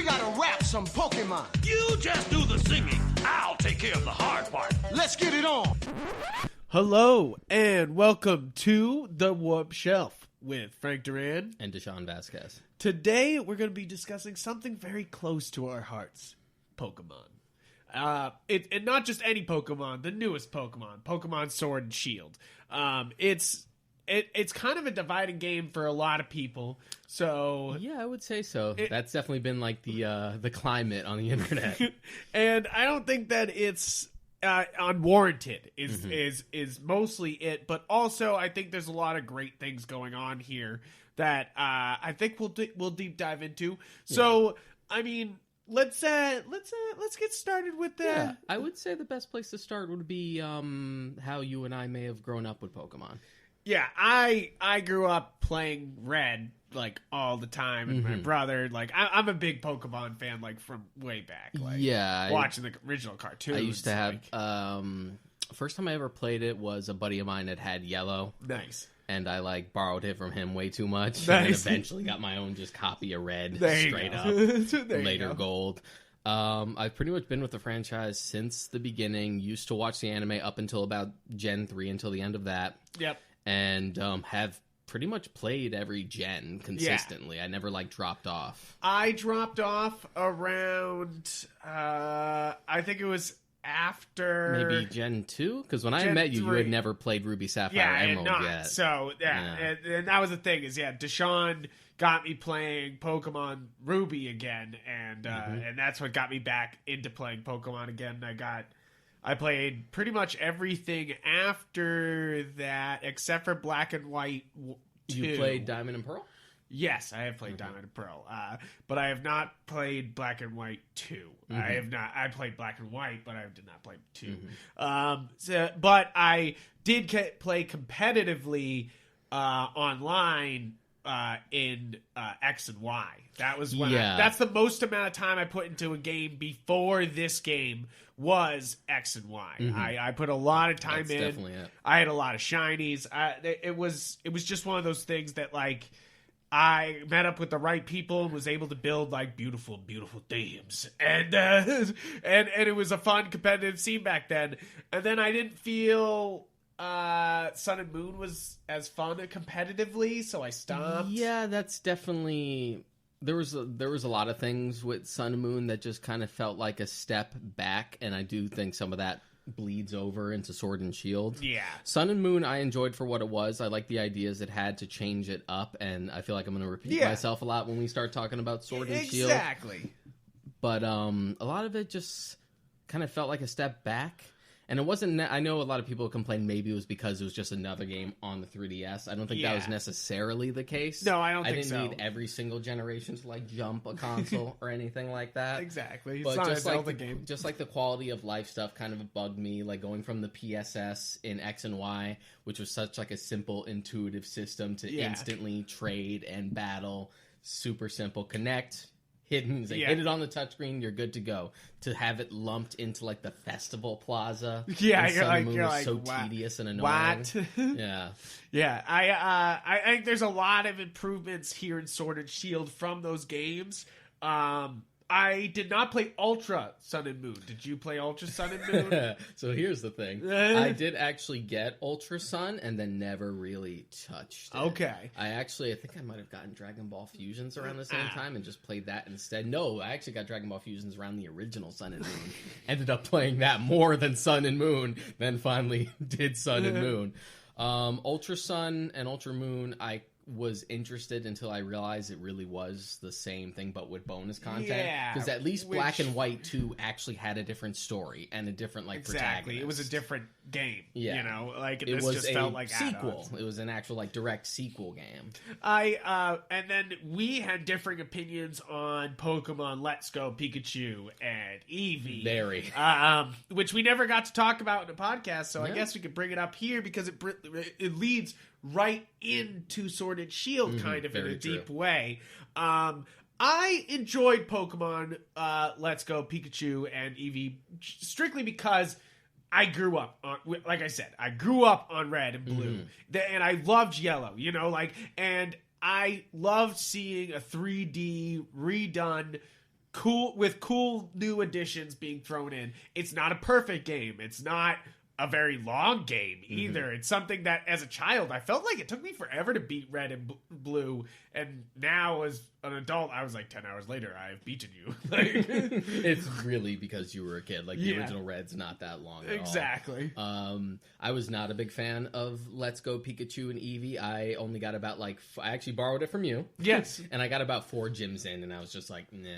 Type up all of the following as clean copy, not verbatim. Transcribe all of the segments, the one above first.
gotta rap some Pokemon. You just do the singing. I'll take care of the hard part. Let's get it on. Hello, and welcome to The Warp Shelf with Frank Duran and Deshaun Vasquez. Today, we're going to be discussing something very close to our hearts, Pokemon. And not just any Pokemon, the newest Pokemon Sword and Shield. It's kind of a dividing game for a lot of people. So yeah, I would say so. That's definitely been like the climate on the internet. And I don't think that it's unwarranted is mostly it, but also I think there's a lot of great things going on here that I think we'll deep dive into. So I mean, let's get started with that. Yeah, I would say the best place to start would be how you and I may have grown up with Pokemon. Yeah, I grew up playing Red like all the time, and my brother, like I'm a big Pokemon fan, like from way back. Like, yeah, watching the original cartoons. I used to have. First time I ever played it was a buddy of mine that had Yellow. Nice. And I like borrowed it from him way too much, Nice. and then eventually got my own just copy of Red straight up. Later Gold. I've pretty much been with the franchise since the beginning. Used to watch the anime up until about Gen 3, until the end of that. Yep. And have pretty much played every gen consistently. I never like dropped off. I dropped off around I think it was after maybe Gen 2, because when I Gen met you 3. You had never played Ruby, Sapphire, Emerald yet. So and that was the thing is Deshaun got me playing Pokemon Ruby again, and and that's what got me back into playing Pokemon again. I played pretty much everything after that, except for Black and White 2. You played Diamond and Pearl? Yes, I have played Diamond and Pearl, but I have not played Black and White 2. I have not. I played Black and White, but I did not play 2. But I did play competitively online in X and Y. That was when that's the most amount of time I put into a game before this game was X and Y. I put a lot of time in. Definitely it. I had a lot of shinies. It was just one of those things that like I met up with the right people and was able to build like beautiful themes, and it was a fun competitive scene back then. And then I didn't feel Sun and Moon was as fun competitively, so I stopped. Yeah, that's definitely there was a lot of things with Sun and Moon that just kind of felt like a step back, and I do think some of that bleeds over into Sword and Shield. Yeah. Sun and Moon I enjoyed for what it was. I like the ideas it had to change it up, and I feel like I'm going to repeat myself a lot when we start talking about Sword and Shield. Exactly. But a lot of it just kind of felt like a step back. And it wasn't. I know a lot of people complain maybe it was because it was just another game on the 3DS. I don't think that was necessarily the case. No, I don't think so. I didn't need every single generation to like jump a console or anything like that. Exactly. But it's not just a Zelda like game. just like the quality of life stuff kind of bugged me, like going from the PSS in X and Y, which was such like a simple, intuitive system to instantly trade and battle. Super simple. Connect. Hidden, hit it on the touchscreen, you're good to go. To have it lumped into like the festival plaza, you're like, so what? Tedious and annoying. What? Yeah. I think there's a lot of improvements here in Sword and Shield from those games. I did not play Ultra Sun and Moon. Did you play Ultra Sun and Moon? So here's the thing. I did actually get Ultra Sun and then never really touched it. Okay. I think I might have gotten Dragon Ball Fusions around the same time and just played that instead. No, I actually got Dragon Ball Fusions around the original Sun and Moon. Ended up playing that more than Sun and Moon, then finally did Sun and Moon. Ultra Sun and Ultra Moon, I was interested until I realized it really was the same thing but with bonus content. Yeah, because at least Black and White 2 actually had a different story and a different protagonist. It was a different game. Yeah. You know, like it this was just a felt like sequel. add-ons. It was an actual direct sequel game. And then we had differing opinions on Pokemon Let's Go Pikachu and Eevee. Very. Which we never got to talk about in the podcast, so I guess we could bring it up here because it leads right into Sword and Shield kind of in a deep way. I enjoyed Pokemon Let's Go Pikachu and Eevee strictly because I grew up on, like I said, I grew up on Red and Blue, and I loved Yellow, and I loved seeing a 3D redone cool new additions being thrown in. It's not a perfect game. It's not a very long game either. It's something that as a child I felt like it took me forever to beat Red and Blue, and now as an adult I was like 10 hours later I've beaten you. Like, It's really because you were a kid. Like, the Yeah. original Red's not that long at exactly. all. I was not a big fan of Let's Go Pikachu and Eevee. I only got about I actually borrowed it from you. Yes. And I got about 4 gyms in, and I was just like, nah.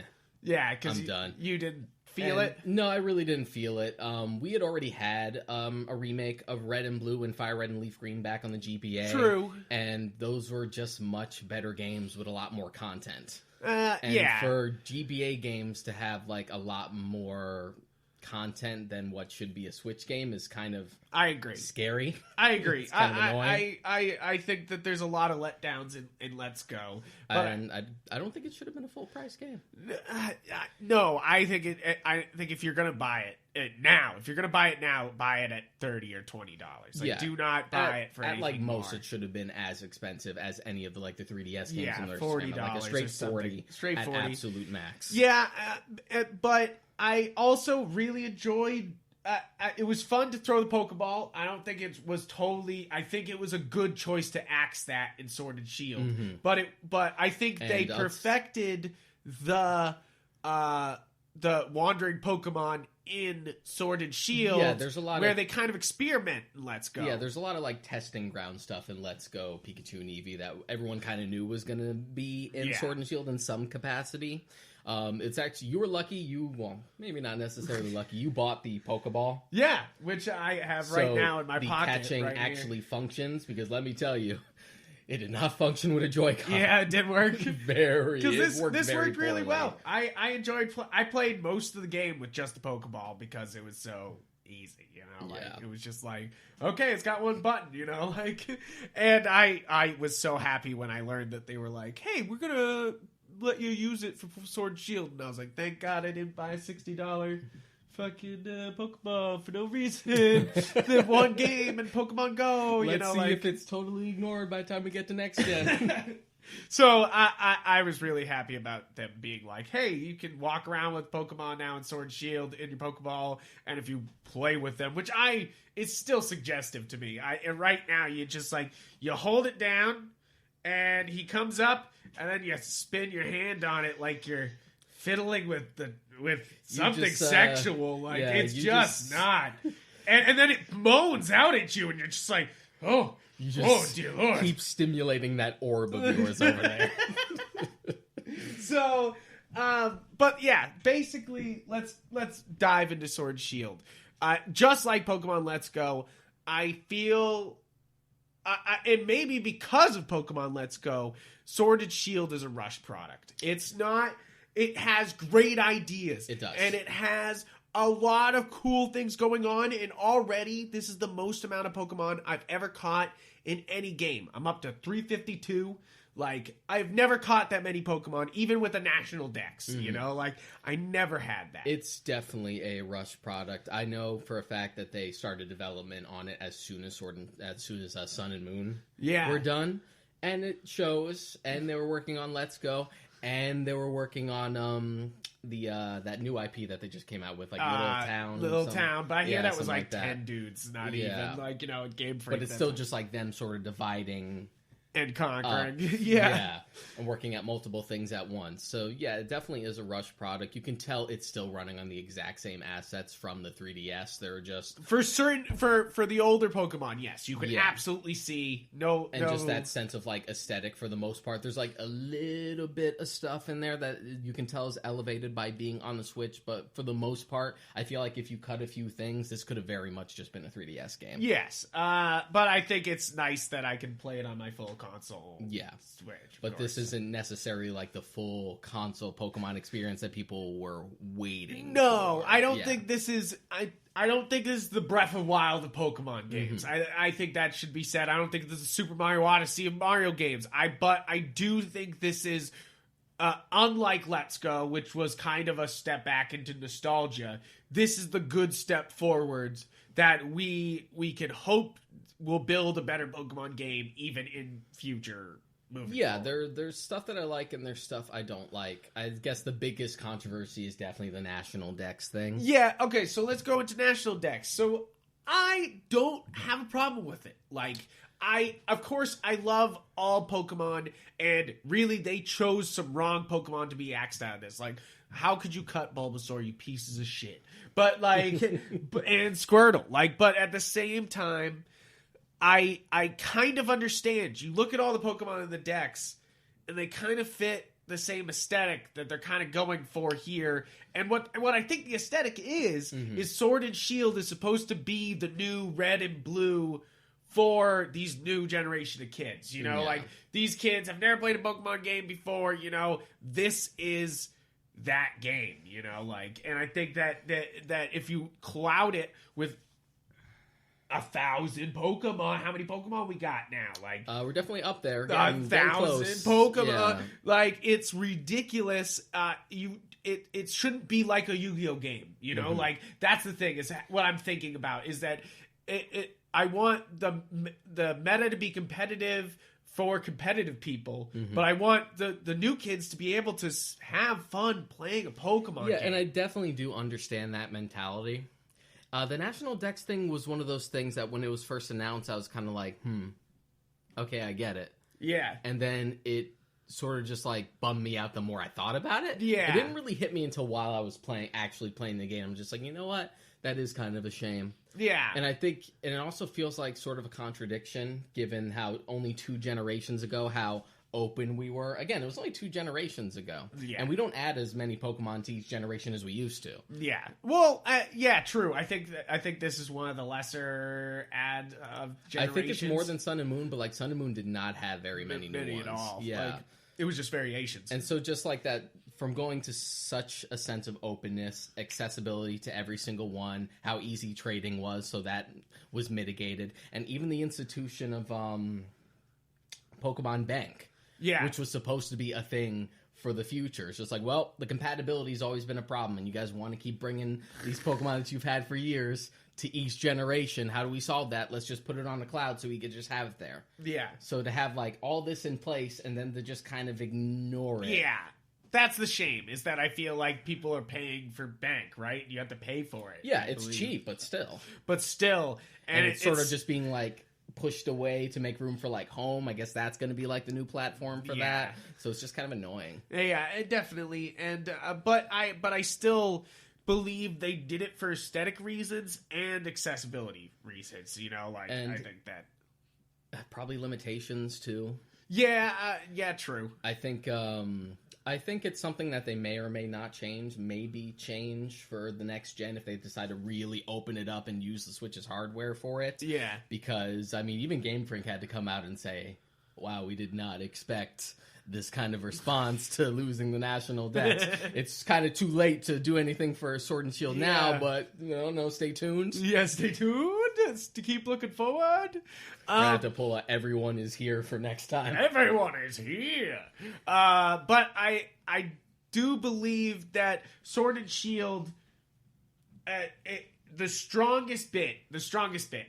Yeah, because I'm done. You didn't feel And it. No, I really didn't feel it. We had already had a remake of Red and Blue and Fire Red and Leaf Green back on the GBA. True. And those were just much better games with a lot more content. And Yeah. for GBA games to have like a lot more content than what should be a Switch game is kind of I agree. scary. I agree. It's kind of annoying. I think that there's a lot of letdowns in Let's Go. But And I don't think it should have been a full price game. no, I think if you're gonna buy it now, if you're gonna buy it now, buy it at $30 or $20. Like, do not buy it for at anything like most. more. It should have been as expensive as any of the 3DS games. Yeah, in their $40 like a or straight something. 40, Straight at 40. absolute max. Yeah, but I also really enjoyed. It was fun to throw the Pokeball. I don't think it was totally. I think it was a good choice to axe that in Sword and Shield. But I think they And perfected the wandering Pokemon in Sword and Shield. Yeah, there's a lot where of- they kind of experiment in Let's Go. Yeah, there's a lot of like testing ground stuff in Let's Go Pikachu and Eevee that everyone kind of knew was going to be in Yeah. Sword and Shield in some capacity. It's actually, you were lucky. Well, maybe not necessarily lucky. You bought the Pokeball. Yeah, which I have right So now in my the pocket. catching right here. actually functions, because let me tell you, it did not function with a Joy-Con. Yeah, it did work. Because this worked really well. I enjoyed. I played most of the game with just the Pokeball because it was so easy. You know, like Yeah. it was just like, okay, it's got one button. You know, like, and I was so happy when I learned that they were like, hey, we're gonna let you use it for Sword and Shield, and I was like, thank God I didn't buy a $60 fucking Pokeball for no reason. The one game and Pokemon Go. Let's you know, see like, if it's totally ignored by the time we get to next gen. So I was really happy about them being like, hey, you can walk around with Pokemon now in Sword and Shield in your Pokeball, and if you play with them, which it's still suggestive to me. And right now you just like, you hold it down, and he comes up, and then you spin your hand on it like you're fiddling with something just, sexual. Like, yeah, it's you just just- not. And then it moans out at you, and you're just like, oh, You just oh dear Lord. keep stimulating that orb of yours over there. So, but yeah, basically, let's dive into Sword and Shield. Just like Pokemon Let's Go, I feel, and maybe because of Pokemon Let's Go, Sword and Shield is a rushed product. It's not. It has great ideas. It does. And it has a lot of cool things going on, and already this is the most amount of Pokemon I've ever caught in any game. I'm up to 352. Like, I've never caught that many Pokemon, even with the national dex, you know? Like, I never had that. It's definitely a rush product. I know for a fact that they started development on it as soon as Sun and Moon Yeah. were done, and it shows. And they were working on Let's Go, and they were working on that new IP that they just came out with, like Little Town, but I hear that was something like that. 10 dudes, not Yeah. even like, Game Freak. But it's still just like them sort of dividing and conquering. yeah, and working at multiple things at once. So yeah, it definitely is a rush product. You can tell it's still running on the exact same assets from the 3DS. They're just For certain, for the older Pokemon, yes, you can Yeah. absolutely see just that sense of like aesthetic for the most part. There's like a little bit of stuff in there that you can tell is elevated by being on the Switch, but for the most part, I feel like if you cut a few things, this could have very much just been a 3DS game. Yes, but I think it's nice that I can play it on my full console. Yeah. Switch, of But this course. isn't necessarily like the full console Pokemon experience that people were waiting No, for. I don't Yeah. think this is. I don't think this is the Breath of Wild of Pokemon games. I think that should be said. I don't think this is Super Mario Odyssey of Mario games. But I do think this is. Unlike Let's Go, which was kind of a step back into nostalgia, this is the good step forwards that we can hope will build a better Pokemon game even in future moving Yeah, forward. there's stuff that I like and there's stuff I don't like. I guess the biggest controversy is definitely the National Dex thing. Yeah, okay, so let's go into National Dex. So I don't have a problem with it. Like, of course, I love all Pokemon, and really, they chose some wrong Pokemon to be axed out of this. Like, how could you cut Bulbasaur, you pieces of shit? But, like, and Squirtle. Like, but at the same time, I kind of understand. You look at all the Pokemon in the Dex, and they kind of fit the same aesthetic that they're kind of going for here. And what I think the aesthetic is Sword and Shield is supposed to be the new Red and Blue for these new generation of kids. You know, like, these kids have never played a Pokemon game before. You know, this is that game. You know, like, and I think that if you cloud it with 1,000 Pokemon. How many Pokemon we got now? Like, We're definitely up there. 1,000 close. Pokemon. Yeah. Like, it's ridiculous. It shouldn't be like a Yu-Gi-Oh game. You know, like, that's the thing. Is what I'm thinking about is that I want the meta to be competitive for competitive people, but I want the new kids to be able to have fun playing a Pokemon game. Yeah, and I definitely do understand that mentality. The National Dex thing was one of those things that when it was first announced, I was kind of like, okay, I get it. Yeah. And then it sort of just like bummed me out the more I thought about it. Yeah. It didn't really hit me until while I was actually playing the game. I'm just like, you know what? That is kind of a shame. Yeah. And I think, and it also feels like sort of a contradiction given how only 2 generations ago, how open we were. Again, it was only 2 generations ago. Yeah. And we don't add as many Pokemon to each generation as we used to. Yeah. Well, yeah, true. I think this is one of the lesser generations. I think it's more than Sun and Moon, but like Sun and Moon did not have very many new ones. at all. Yeah. Like, it was just variations. And so just like that, from going to such a sense of openness, accessibility to every single one, how easy trading was, so that was mitigated. And even the institution of Pokemon Bank, yeah. which was supposed to be a thing for the future. It's just like, well, the compatibility's always been a problem, and you guys want to keep bringing these Pokemon that you've had for years to each generation. How do we solve that? Let's just put it on the cloud so we could just have it there. Yeah. So to have like all this in place and then to just kind of ignore it. Yeah. That's the shame, is that I feel like people are paying for Bank, right? You have to pay for it. Yeah, it's cheap, but still. But still. And it's sort of just being like pushed away to make room for like Home. I guess that's going to be like the new platform for that. So it's just kind of annoying. Yeah, definitely. And but I still believe they did it for aesthetic reasons and accessibility reasons. You know, like, And I think that probably limitations too. Yeah, true. I think it's something that they may or may not change. Maybe change for the next gen if they decide to really open it up and use the Switch's hardware for it. Yeah. Because, I mean, even Game Freak had to come out and say, wow, we did not expect this kind of response to losing the National Dex. It's kind of too late to do anything for Sword and Shield now, but, no, stay tuned. Yeah, stay tuned to keep looking forward. I have to pull a everyone is here for next time. Everyone is here. But I do believe that Sword and Shield, the strongest bit,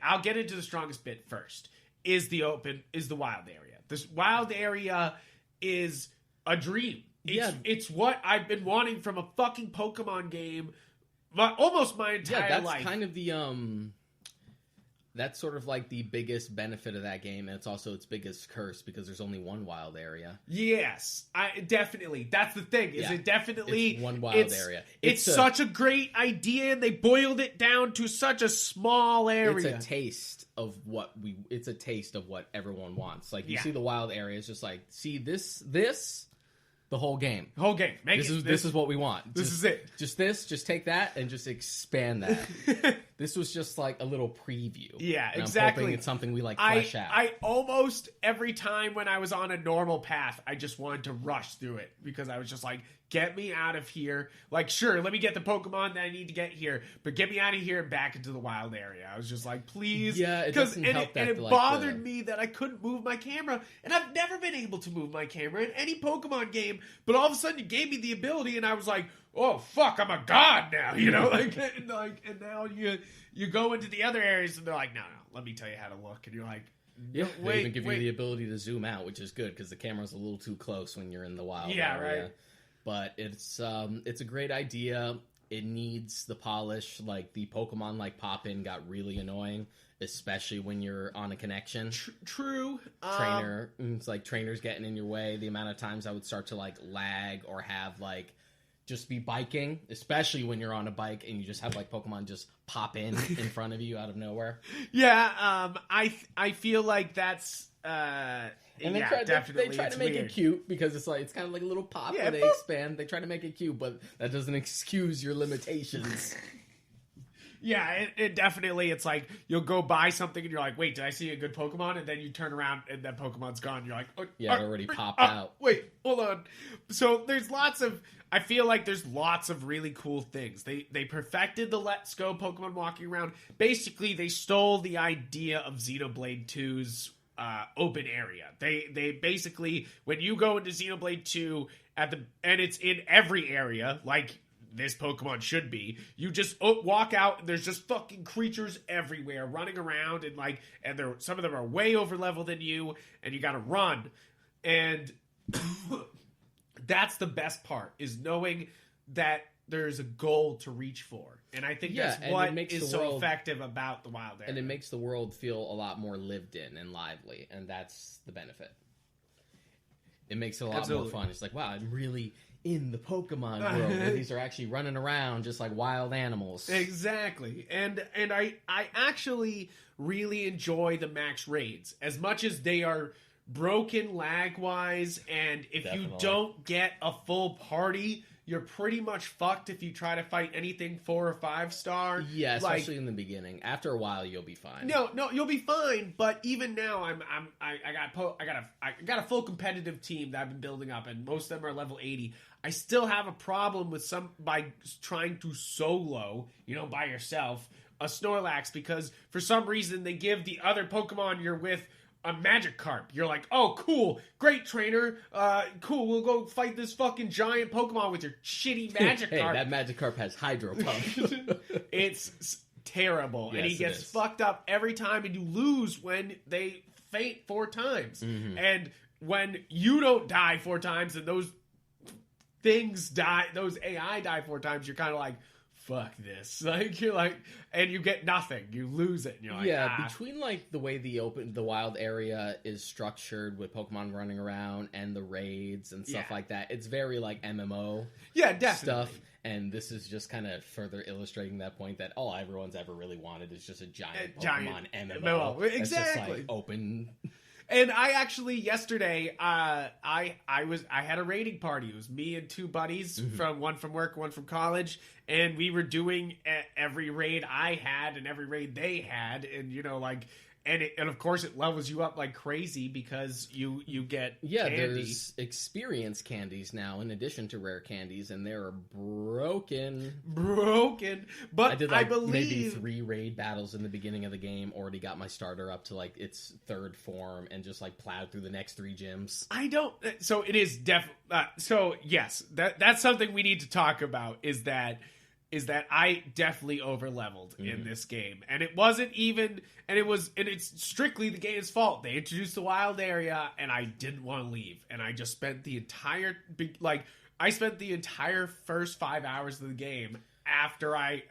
I'll get into the strongest bit first, is the wild area. This wild area is a dream. It's what I've been wanting from a fucking Pokemon game almost my entire life. That's kind of the that's sort of like the biggest benefit of that game, and it's also its biggest curse because there's only one wild area. Yes, definitely. That's the thing. It definitely it's one wild area. It's such a great idea, and they boiled it down to such a small area. It's a taste of what everyone wants. Like you see the wild area, it's just like, see this the whole game. The whole game. This is what we want. This is it. Just take that and just expand that. This was just like a little preview. Yeah, and exactly. I'm hoping it's something we like flesh out. I almost every time when I was on a normal path, I just wanted to rush through it because I was just like, get me out of here. Like, sure, let me get the Pokemon that I need to get here, but get me out of here and back into the wild area. I was just like, please. Yeah, it doesn't help that. And it bothered me that I couldn't move my camera, and I've never been able to move my camera in any Pokemon game, but all of a sudden you gave me the ability, and I was like, oh, fuck, I'm a god now, you know? And now you go into the other areas, and they're like, no, let me tell you how to look. And you're like, Yeah, they wait, even give wait. you the ability to zoom out, which is good because the camera's a little too close when you're in the wild Yeah, area. right. But it's a great idea. It needs the polish. Like the Pokemon like pop-in got really annoying, especially when you're on a connection. True. It's like trainers getting in your way. The amount of times I would start to like lag or have like just be biking, especially when you're on a bike and you just have like Pokemon just pop in front of you out of nowhere. Yeah, I feel like that's And they yeah, try, definitely. they try it's to make weird. it cute because it's kind of like a little pop Yeah, where they boop. expand. They try to make it cute, but that doesn't excuse your limitations. Yeah, it definitely. It's like you'll go buy something and you're like, wait, did I see a good Pokemon? And then you turn around and that Pokemon's gone. You're like, oh, Yeah, it already popped out. Wait, hold on. So there's lots of. I feel like there's lots of really cool things. They perfected the Let's Go Pokemon walking around. Basically, they stole the idea of Xenoblade 2's open area. They basically, when you go into Xenoblade 2 and it's in every area, like this Pokemon should be, you just walk out and there's just fucking creatures everywhere running around and some of them are way over level than you and you gotta run. And that's the best part, is knowing that there's a goal to reach for. And I think Yeah, that's and what it makes is the so world- effective about the wild area. And it makes the world feel a lot more lived in and lively, and that's the benefit. It makes it a lot Absolutely. more fun. It's like, wow, I'm really in the Pokemon world where these are actually running around just like wild animals. Exactly. And I actually really enjoy the max raids. As much as they are broken lag-wise, and if you Definitely. don't get a full party, you're pretty much fucked if you try to fight anything 4 or 5 star. Yeah, Like, especially in the beginning. After a while, you'll be fine. No, you'll be fine. But even now, I got a full competitive team that I've been building up, and most of them are level 80. I still have a problem with by trying to solo, by yourself, a Snorlax, because for some reason they give the other Pokemon you're with a Magikarp. You're like, oh, cool, great trainer, cool, we'll go fight this fucking giant Pokemon with your shitty Magikarp. Hey, that Magikarp has Hydro Pump. It's terrible, and he Yes, it gets is. fucked up every time, and you lose when they faint 4 times. Mm-hmm. And when you don't die 4 times, and those things die, those AI die 4 times, you're kind of like, fuck this. Like, you're like, and you get nothing. You lose it, and you're like, Yeah, between like the way the wild area is structured with Pokemon running around and the raids and stuff Yeah. like that, it's very like MMO yeah, definitely. stuff. And this is just kind of further illustrating that point that all everyone's ever really wanted is just a giant A Pokemon giant MMO. MMO. That's just, Exactly. like, open. And I actually yesterday, I had a raiding party. It was me and 2 buddies, one from work, one from college, and we were doing every raid I had and every raid they had, and and of course it levels you up like crazy because you get candy. There's experience candies now in addition to rare candies, and they're broken. But I did I like believe maybe 3 raid battles in the beginning of the game. Already got my starter up to like its 3rd form, and just like plowed through the next 3 gyms. I don't. So it is so yes, that's something we need to talk about. Is that I definitely over leveled in this game, and it wasn't even, and it's strictly the game's fault. They introduced the wild area, and I didn't want to leave, and I just spent the entire first 5 hours of the game after I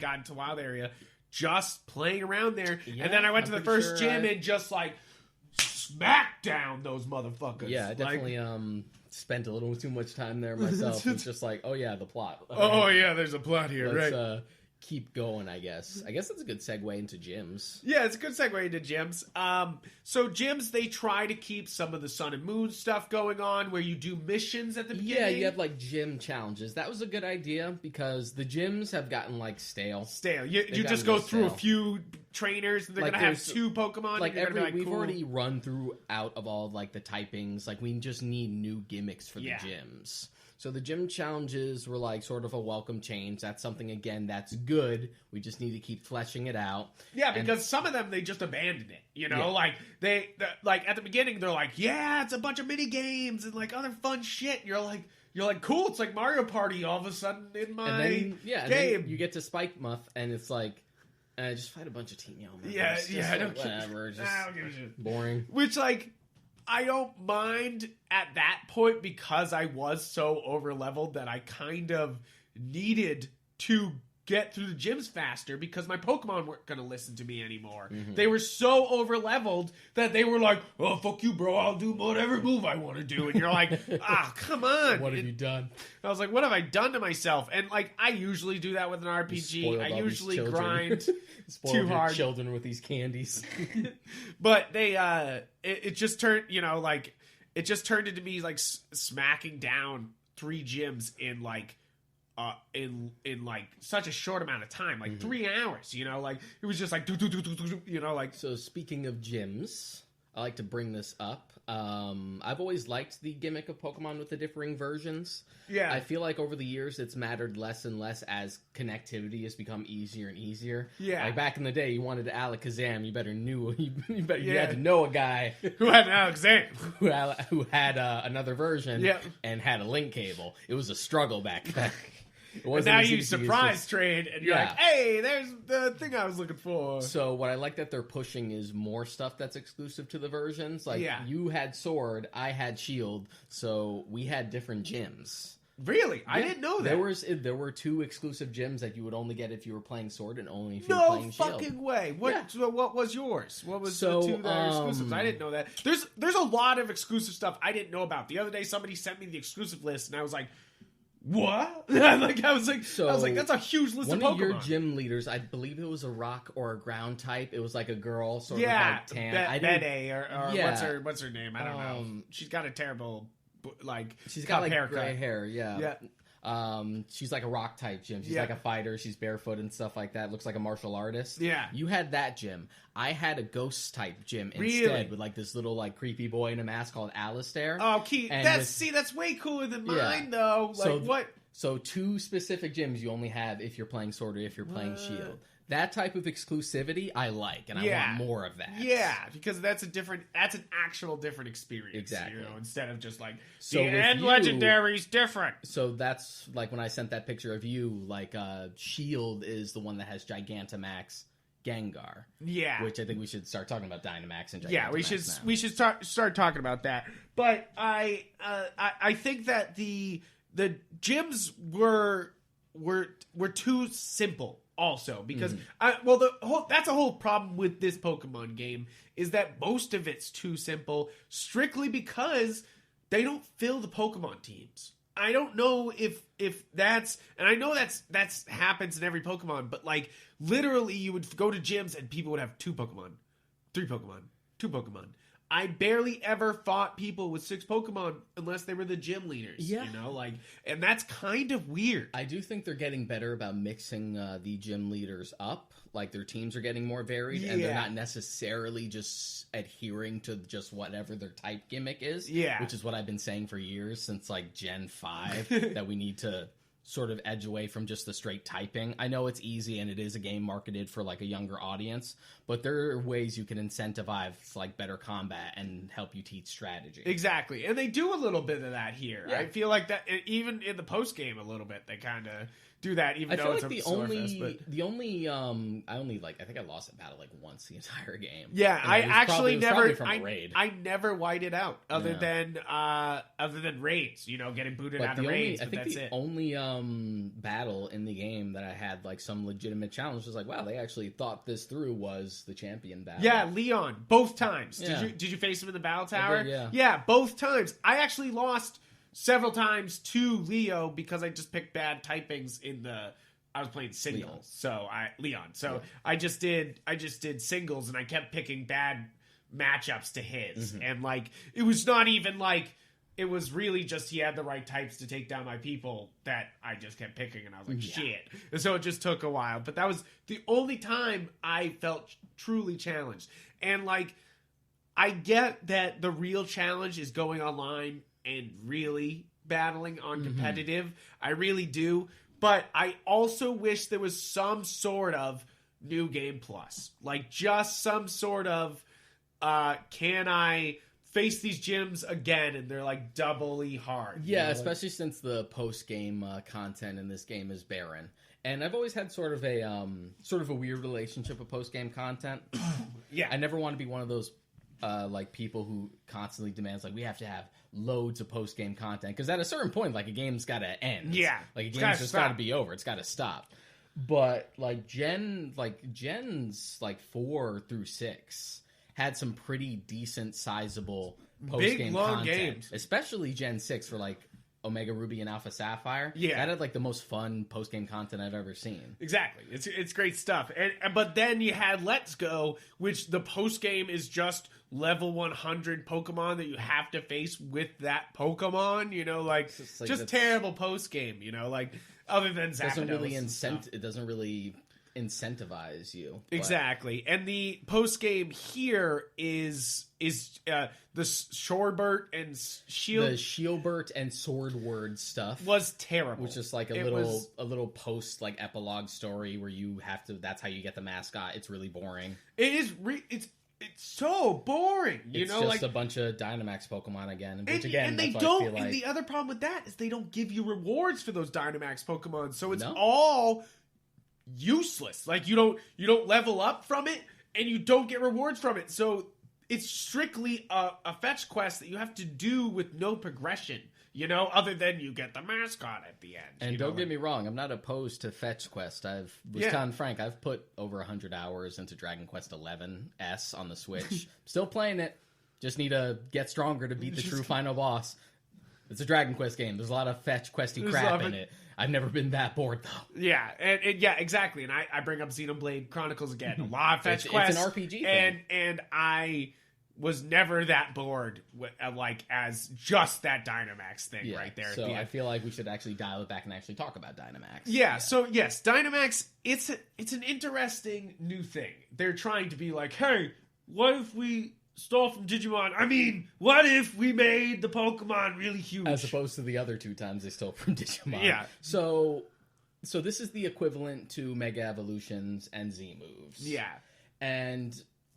got into wild area, just playing around there, Yeah, and then I went I'm to the pretty first sure gym I- and just like smack down those motherfuckers. Yeah, I Like, definitely spent a little too much time there myself. It's just like, oh yeah, the plot. oh yeah, there's a plot here, Let's right? keep going, I guess. I guess that's a good segue into gyms. Yeah, it's a good segue into gyms. So gyms, they try to keep some of the Sun and Moon stuff going on, where you do missions at the beginning. Yeah, you have like gym challenges. That was a good idea because the gyms have gotten like stale. stale. You They've just gotten go real through a stale. few trainers, and they're Like, gonna have there's- 2 Pokemon. Like and you're gonna be we've cool. already run through out of all like the typings. Like we just need new gimmicks for the Yeah. gyms. So the gym challenges were like sort of a welcome change. That's something again that's good. We just need to keep fleshing it out. Yeah, And- because some of them they just abandoned it. Yeah. Like like at the beginning they're like, yeah, it's a bunch of mini games and like other fun shit. And you're like, cool. It's like Mario Party all of a sudden in my and then game. you get to Spike Muff, and it's like, Just fight a bunch of Team Yell members. Yeah, Just yeah, I don't whatever. Just I don't give a shit. boring. Which, like, I don't mind at that point because I was so over-leveled that I kind of needed to get through the gyms faster because my Pokemon weren't going to listen to me anymore. They were so over-leveled that they were like, oh, fuck you, bro, I'll do whatever move I want to do. And you're like, come on. What have you done? I was like, what have I done to myself? And, like, I usually do that with an RPG. Spoiled I all these usually children. grind Spoiled too your hard. children with these candies. But they, it just turned, like, it just turned into me, like, smacking down 3 gyms in, like, in like such a short amount of time, like 3 hours, like, it was just like, like. So speaking of gyms, I like to bring this up. I've always liked the gimmick of Pokemon with the differing versions. Yeah. I feel like over the years it's mattered less and less as connectivity has become easier and easier. Yeah. Like back in the day, you wanted to Alakazam, you Yeah. had to know a guy Who had an Alexander? who had another version Yeah. and had a link cable. It was a struggle back then. It And wasn't now as you easy as surprise just- trade, and you're Yeah. like, hey, there's the thing I was looking for. So what I like that they're pushing is more stuff that's exclusive to the versions. Like Yeah. you had Sword, I had Shield, so we had different gyms. Really? I Yeah. didn't know that. There were 2 exclusive gyms that you would only get if you were playing Sword and only if you were No playing Shield. fucking way. What was yours? What was So, the 2 that are exclusives? I didn't know that. There's a lot of exclusive stuff I didn't know about. The other day somebody sent me the exclusive list and I was like, what? I was like, that's a huge list One of Pokemon. of your gym leaders, I believe it was a rock or a ground type. It was like a girl, sort yeah, of like tan. I didn't- Bede or Yeah. what's her name? I don't know. She's got a terrible She's cup got like haircut. gray hair. Yeah. Yeah. She's like a rock type gym. She's Yeah. like a fighter. She's barefoot and stuff like that. Looks like a martial artist. Yeah. You had that gym. I had a ghost type gym Really? instead with like this little like creepy boy in a mask called Alistair. Oh, Keith, And that's way cooler than Yeah. mine though. Like So- what? So 2 specific gyms you only have if you're playing Sword or if you're playing Shield. That type of exclusivity I like, and I Yeah. want more of that. Yeah, because that's an actual different experience. Exactly. Instead of just like So the with end you- legendary's different. So that's like when I sent that picture of you, like Shield is the one that has Gigantamax Gengar. Yeah. Which I think we should start talking about Dynamax and Gigantamax Yeah, we should now. we should start talking about that. But I think that the gyms were too simple also because that's a whole problem with this Pokemon game is that most of it's too simple strictly because they don't fill the Pokemon teams. I don't know if that's, and I know that's happens in every Pokemon, but like literally you would go to gyms and people would have 2 Pokemon, 3 Pokemon, 2 Pokemon. I barely ever fought people with 6 Pokemon unless they were the gym leaders. Yeah. And that's kind of weird. I do think they're getting better about mixing the gym leaders up. Like their teams are getting more varied, and they're Yeah. not necessarily just adhering to just whatever their type gimmick is. Yeah. Which is what I've been saying for years since like Gen 5 that we need to sort of edge away from just the straight typing. I know it's easy and it is a game marketed for like a younger audience, but there are ways you can incentivize like better combat and help you teach strategy. Exactly. And they do a little bit of that here. Yeah. I feel like that even in the post game a little bit, they kind of do that, even I though feel it's like a the Swordfest, but I think I lost a battle like once the entire game. yeah, And I it was actually it was never, probably from a raid. I never whited it out other Yeah. than raids, getting booted But out of raids, but that's the it. only battle in the game that I had like some legitimate challenge was like, wow, they actually thought this through was the champion battle. Yeah, Leon, both times. Yeah. Did you face him in the battle tower? did, yeah. Yeah, both times. I actually lost several times to Leo because I just picked bad typings in the. I was playing singles, Leon. I just did singles, and I kept picking bad matchups to his, and like it was not even like it was really just he had the right types to take down my people that I just kept picking, and I was like shit, and so it just took a while. But that was the only time I felt truly challenged, and like I get that the real challenge is going online and really battling on competitive. I really do. But I also wish there was some sort of new game plus. Like just some sort of can I face these gyms again, and they're like doubly hard. Yeah, you know, especially since the post-game content in this game is barren. And I've always had sort of a weird relationship with post-game content. yeah. I never want to be one of those like people who constantly demands like we have to have loads of post-game content, because at a certain point, like, a game's got to end. Yeah, like a it's game's gotta just stop. got to be over. It's got to stop. But like gens like 4 through 6 had some pretty decent, sizable post-game long content, games. especially Gen 6 for like Omega Ruby and Alpha Sapphire. Yeah. That had like the most fun post-game content I've ever seen. Exactly. It's great stuff. But then you had Let's Go, which the post game is just level 100 Pokemon that you have to face with that Pokemon. You know, like just like just that's- terrible post game. You know, like other than Zapdos. It doesn't really incentivize you. But Exactly. And the post game here is the Shorebert and Shield the Shielbert and Swordward stuff was terrible. which is like a little post like epilogue story where you have to. That's how you get the mascot. It's really boring. It is. It's so boring. You It's know, just like a bunch of Dynamax Pokemon again. Which again, and they that's why I don't. feel like And the other problem with that is they don't give you rewards for those Dynamax Pokemon, so it's No. all useless. Like you don't level up from it, and you don't get rewards from it. So it's strictly a fetch quest that you have to do with no progression. You know, other than you get the mascot at the end. And you don't know, get me wrong, I'm not opposed to Fetch Quest. Telling Frank, I've put over 100 hours into Dragon Quest 11S on the Switch. Still playing it. Just need to get stronger to beat the true final boss. It's a Dragon Quest game. There's a lot of fetch questy There's crap a lot in it. I've never been that bored though. Yeah, and yeah, exactly. And I bring up Xenoblade Chronicles again. A lot of fetch It's quests. an RPG thing. And I was never that bored with, like as just that Dynamax thing right there. So at the I end. feel like we should actually dial it back and actually talk about Dynamax. Yeah, so yes, Dynamax, it's an interesting new thing. They're trying to be like, hey, what if we stole from Digimon? I mean, what if we made the Pokemon really huge? As opposed to the other 2 times they stole from Digimon. Yeah. So this is the equivalent to Mega Evolutions and Z moves. Yeah. And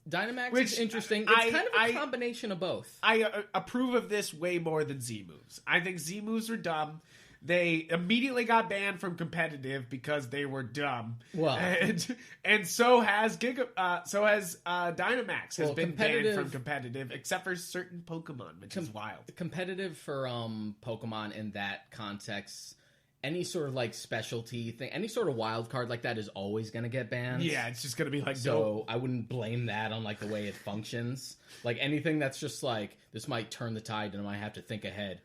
Dynamax Which is interesting. It's kind of a combination of both. I approve of this way more than Z moves. I think Z moves are dumb. They immediately got banned from competitive because they were dumb. Well, and so has Dynamax has been banned from competitive, except for certain Pokemon, which is wild. competitive for Pokemon in that context. Any sort of like specialty thing, any sort of wild card like that is always going to get banned. Yeah, it's just gonna be like So I wouldn't blame that on like the way it functions. Like anything that's just like this might turn the tide and I might have to think ahead.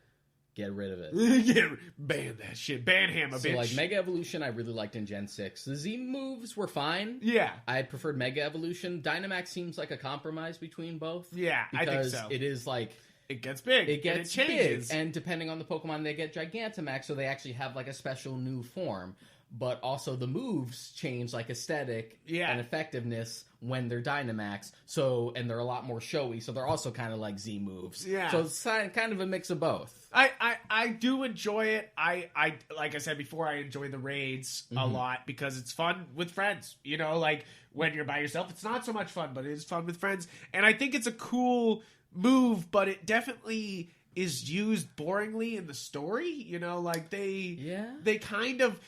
Get rid of it. yeah, ban that shit. Ban him a So bitch. like Mega Evolution, I really liked in Gen 6. The Z moves were fine. Yeah, I preferred Mega Evolution. Dynamax seems like a compromise between both. yeah, I think Because so. it is like It gets big. it gets and it changes. big, and depending on the Pokemon, they get Gigantamax, so they actually have like a special new form. But also the moves change like aesthetic and effectiveness when they're Dynamax. So and they're a lot more showy. So they're also kind of like Z moves. Yeah. So it's kind of a mix of both. I do enjoy it. I like I said before, I enjoy the raids a lot because it's fun with friends. You know, like when you're by yourself, it's not so much fun, but it is fun with friends. And I think it's a cool move, but it definitely is used boringly in the story. You know, like they kind of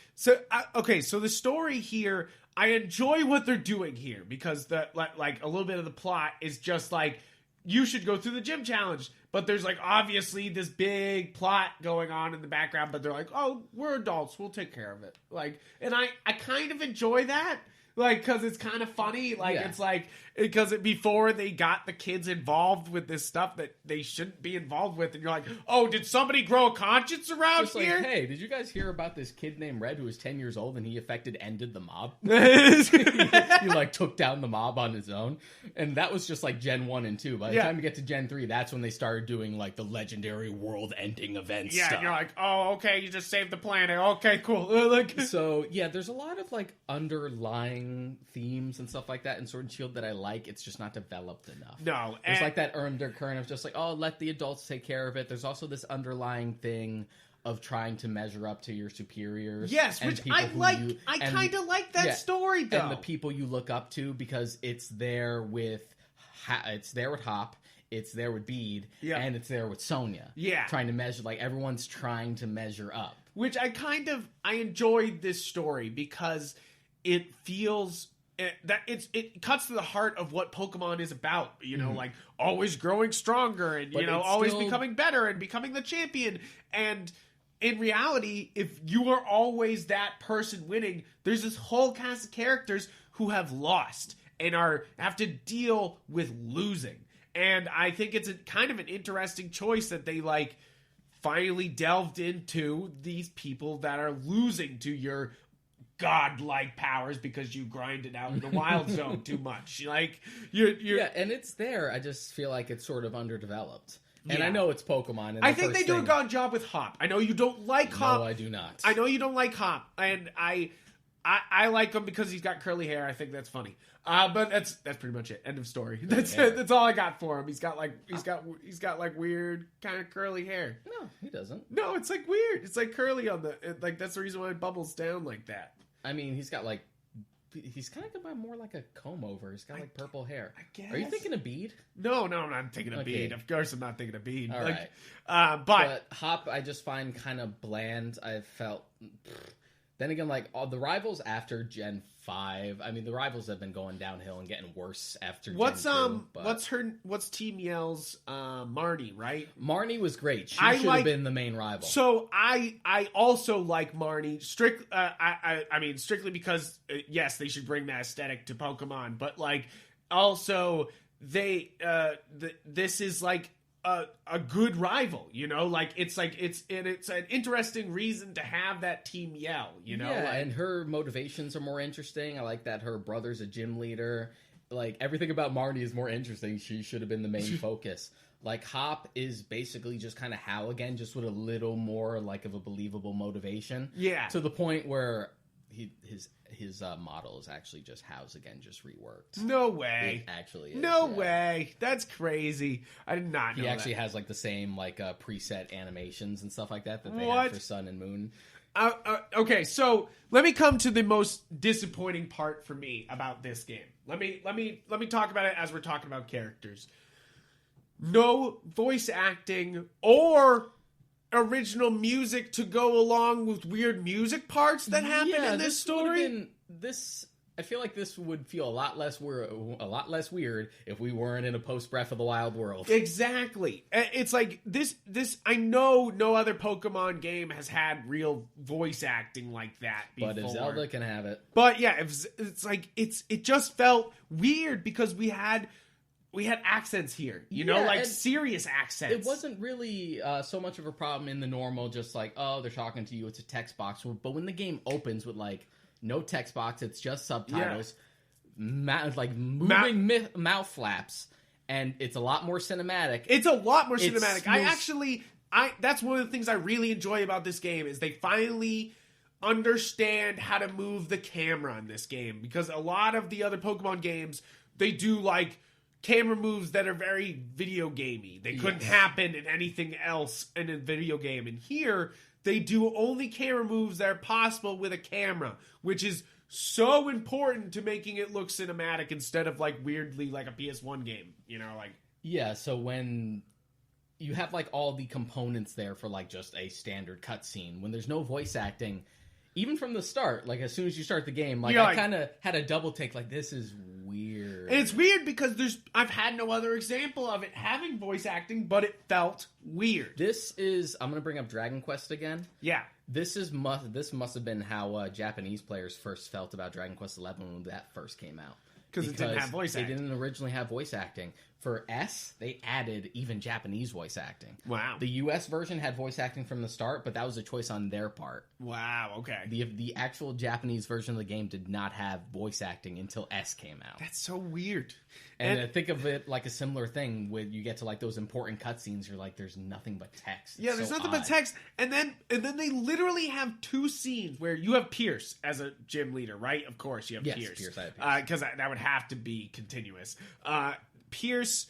okay. So the story here, I enjoy what they're doing here because the like a little bit of the plot is just like you should go through the gym challenge. But there's like obviously this big plot going on in the background, but they're like, oh, we're adults, we'll take care of it. Like, and I kind of enjoy that. Like, because it's kind of funny. Like, it's like, because before they got the kids involved with this stuff that they shouldn't be involved with. And you're like, oh, did somebody grow a conscience around Just here? like, hey, did you guys hear about this kid named Red who was 10 years old and he ended the mob? He like took down the mob on his own. And that was just like Gen 1 and 2. By the time you get to Gen 3, that's when they started doing like the legendary world-ending events stuff. And you're like, oh, okay, you just saved the planet. Okay, cool. Like, So, yeah, there's a lot of like underlying themes and stuff like that in Sword and Shield that I like. It's just not developed enough. no. There's like that undercurrent of just like, oh, let the adults take care of it. There's also this underlying thing of trying to measure up to your superiors. Yes, and which people I who like. you- I and- kind of like that yeah, story, though. and the people you look up to because it's there with Hop. it's there with Bede, Yeah. and it's there with Sonya. Yeah. Trying to measure, like, everyone's trying to measure up. Which I enjoyed this story because it feels that it cuts to the heart of what Pokemon is about. You know, like always growing stronger and But it's always still- becoming better and becoming the champion. And in reality, if you are always that person winning, there's this whole cast of characters who have lost and have to deal with losing. And I think it's a kind of an interesting choice that they like finally delved into these people that are losing to your godlike powers because you grinded out in the wild zone too much. Like you're Yeah, and it's there. I just feel like it's sort of underdeveloped. And Yeah. I know it's Pokemon. And I the think they first do a thing- good job with Hop. I know you don't like Hop. No, I do not. I know you don't like Hop, and I like him because he's got curly hair. I think that's funny. But that's pretty much it. End of story. That's hair. it. That's all I got for him. He's got like weird kind of curly hair. No, he doesn't. No, it's like weird. It's like curly on like that's the reason why it bubbles down like that. I mean, he's got like... He's kind of got more like a comb over. He's got like purple hair. I guess. Are you thinking of Bede? No, I'm not thinking of Okay. Bede. Of course, I'm not thinking of Bede. All like, right. but Hop, I just find kind of bland. I felt. Then again, like all the rivals after Gen 5. I mean, the rivals have been going downhill and getting worse after. what's Gen 2, but what's Team Yell's Marnie, right? Marnie was great. She I should like- have been the main rival. So I also like Marnie I mean strictly because yes, they should bring that aesthetic to Pokemon, but like also they this is like a good rival, you know, like it's an interesting reason to have that Team Yell, you know. yeah, like, and her motivations are more interesting. I like that her brother's a gym leader. Like everything about Marnie is more interesting. She should have been the main focus. Like Hop is basically just kind of Hal again, just with a little more like of a believable motivation. Yeah. To the point where his model is actually just Hal's again, just reworked. no way. It actually is. No yeah. way. That's crazy. I did not know He actually that. has like the same like preset animations and stuff like that they What? have for Sun and Moon. Okay, so let me come to the most disappointing part for me about this game. Let me talk about it as we're talking about characters. No voice acting or original music to go along with weird music parts that happen in this would've story. been- I feel like this would feel a lot less weird if we weren't in a post Breath of the Wild world. Exactly. It's like this I know no other Pokemon game has had real voice acting like that before. But if Zelda can have it, But yeah, it's like it just felt weird because we had accents here, you know, Yeah, like and serious accents. it wasn't really so much of a problem in the normal, just like, oh, they're talking to you, it's a text box. But when the game opens with like no text box, it's just subtitles, like moving mouth flaps, and it's a lot more cinematic. It's a lot more It's cinematic. That's one of the things I really enjoy about this game is they finally understand how to move the camera in this game, because a lot of the other Pokemon games, they do like camera moves that are very video gamey. They couldn't happen in anything else in a video game. And here they do only camera moves that are possible with a camera, which is so important to making it look cinematic instead of like weirdly like a PS1 game, you know, like. Yeah, so when you have like all the components there for like just a standard cutscene, when there's no voice acting, even from the start, like as soon as you start the game, like You're I like- kind of had a double take, like this is weird. And it's weird because I've had no other example of it having voice acting, but it felt weird. This is, I'm gonna bring up Dragon Quest again. Yeah. This must have been how Japanese players first felt about Dragon Quest XI when that first came out. 'Cause it didn't have voice acting. They didn't originally have voice acting. For S, they added even Japanese voice acting. Wow. The US version had voice acting from the start, but that was a choice on their part. Wow, okay. The actual Japanese version of the game did not have voice acting until S came out. That's so weird. And I think of it like a similar thing when you get to like those important cutscenes. You're like, there's nothing but text. Yeah, It's there's so nothing odd. but text, and then they literally have two scenes where you have Pierce as a gym leader, right? Of course, you have Yes, Pierce. Pierce, I have Pierce. Because that would have to be continuous. Pierce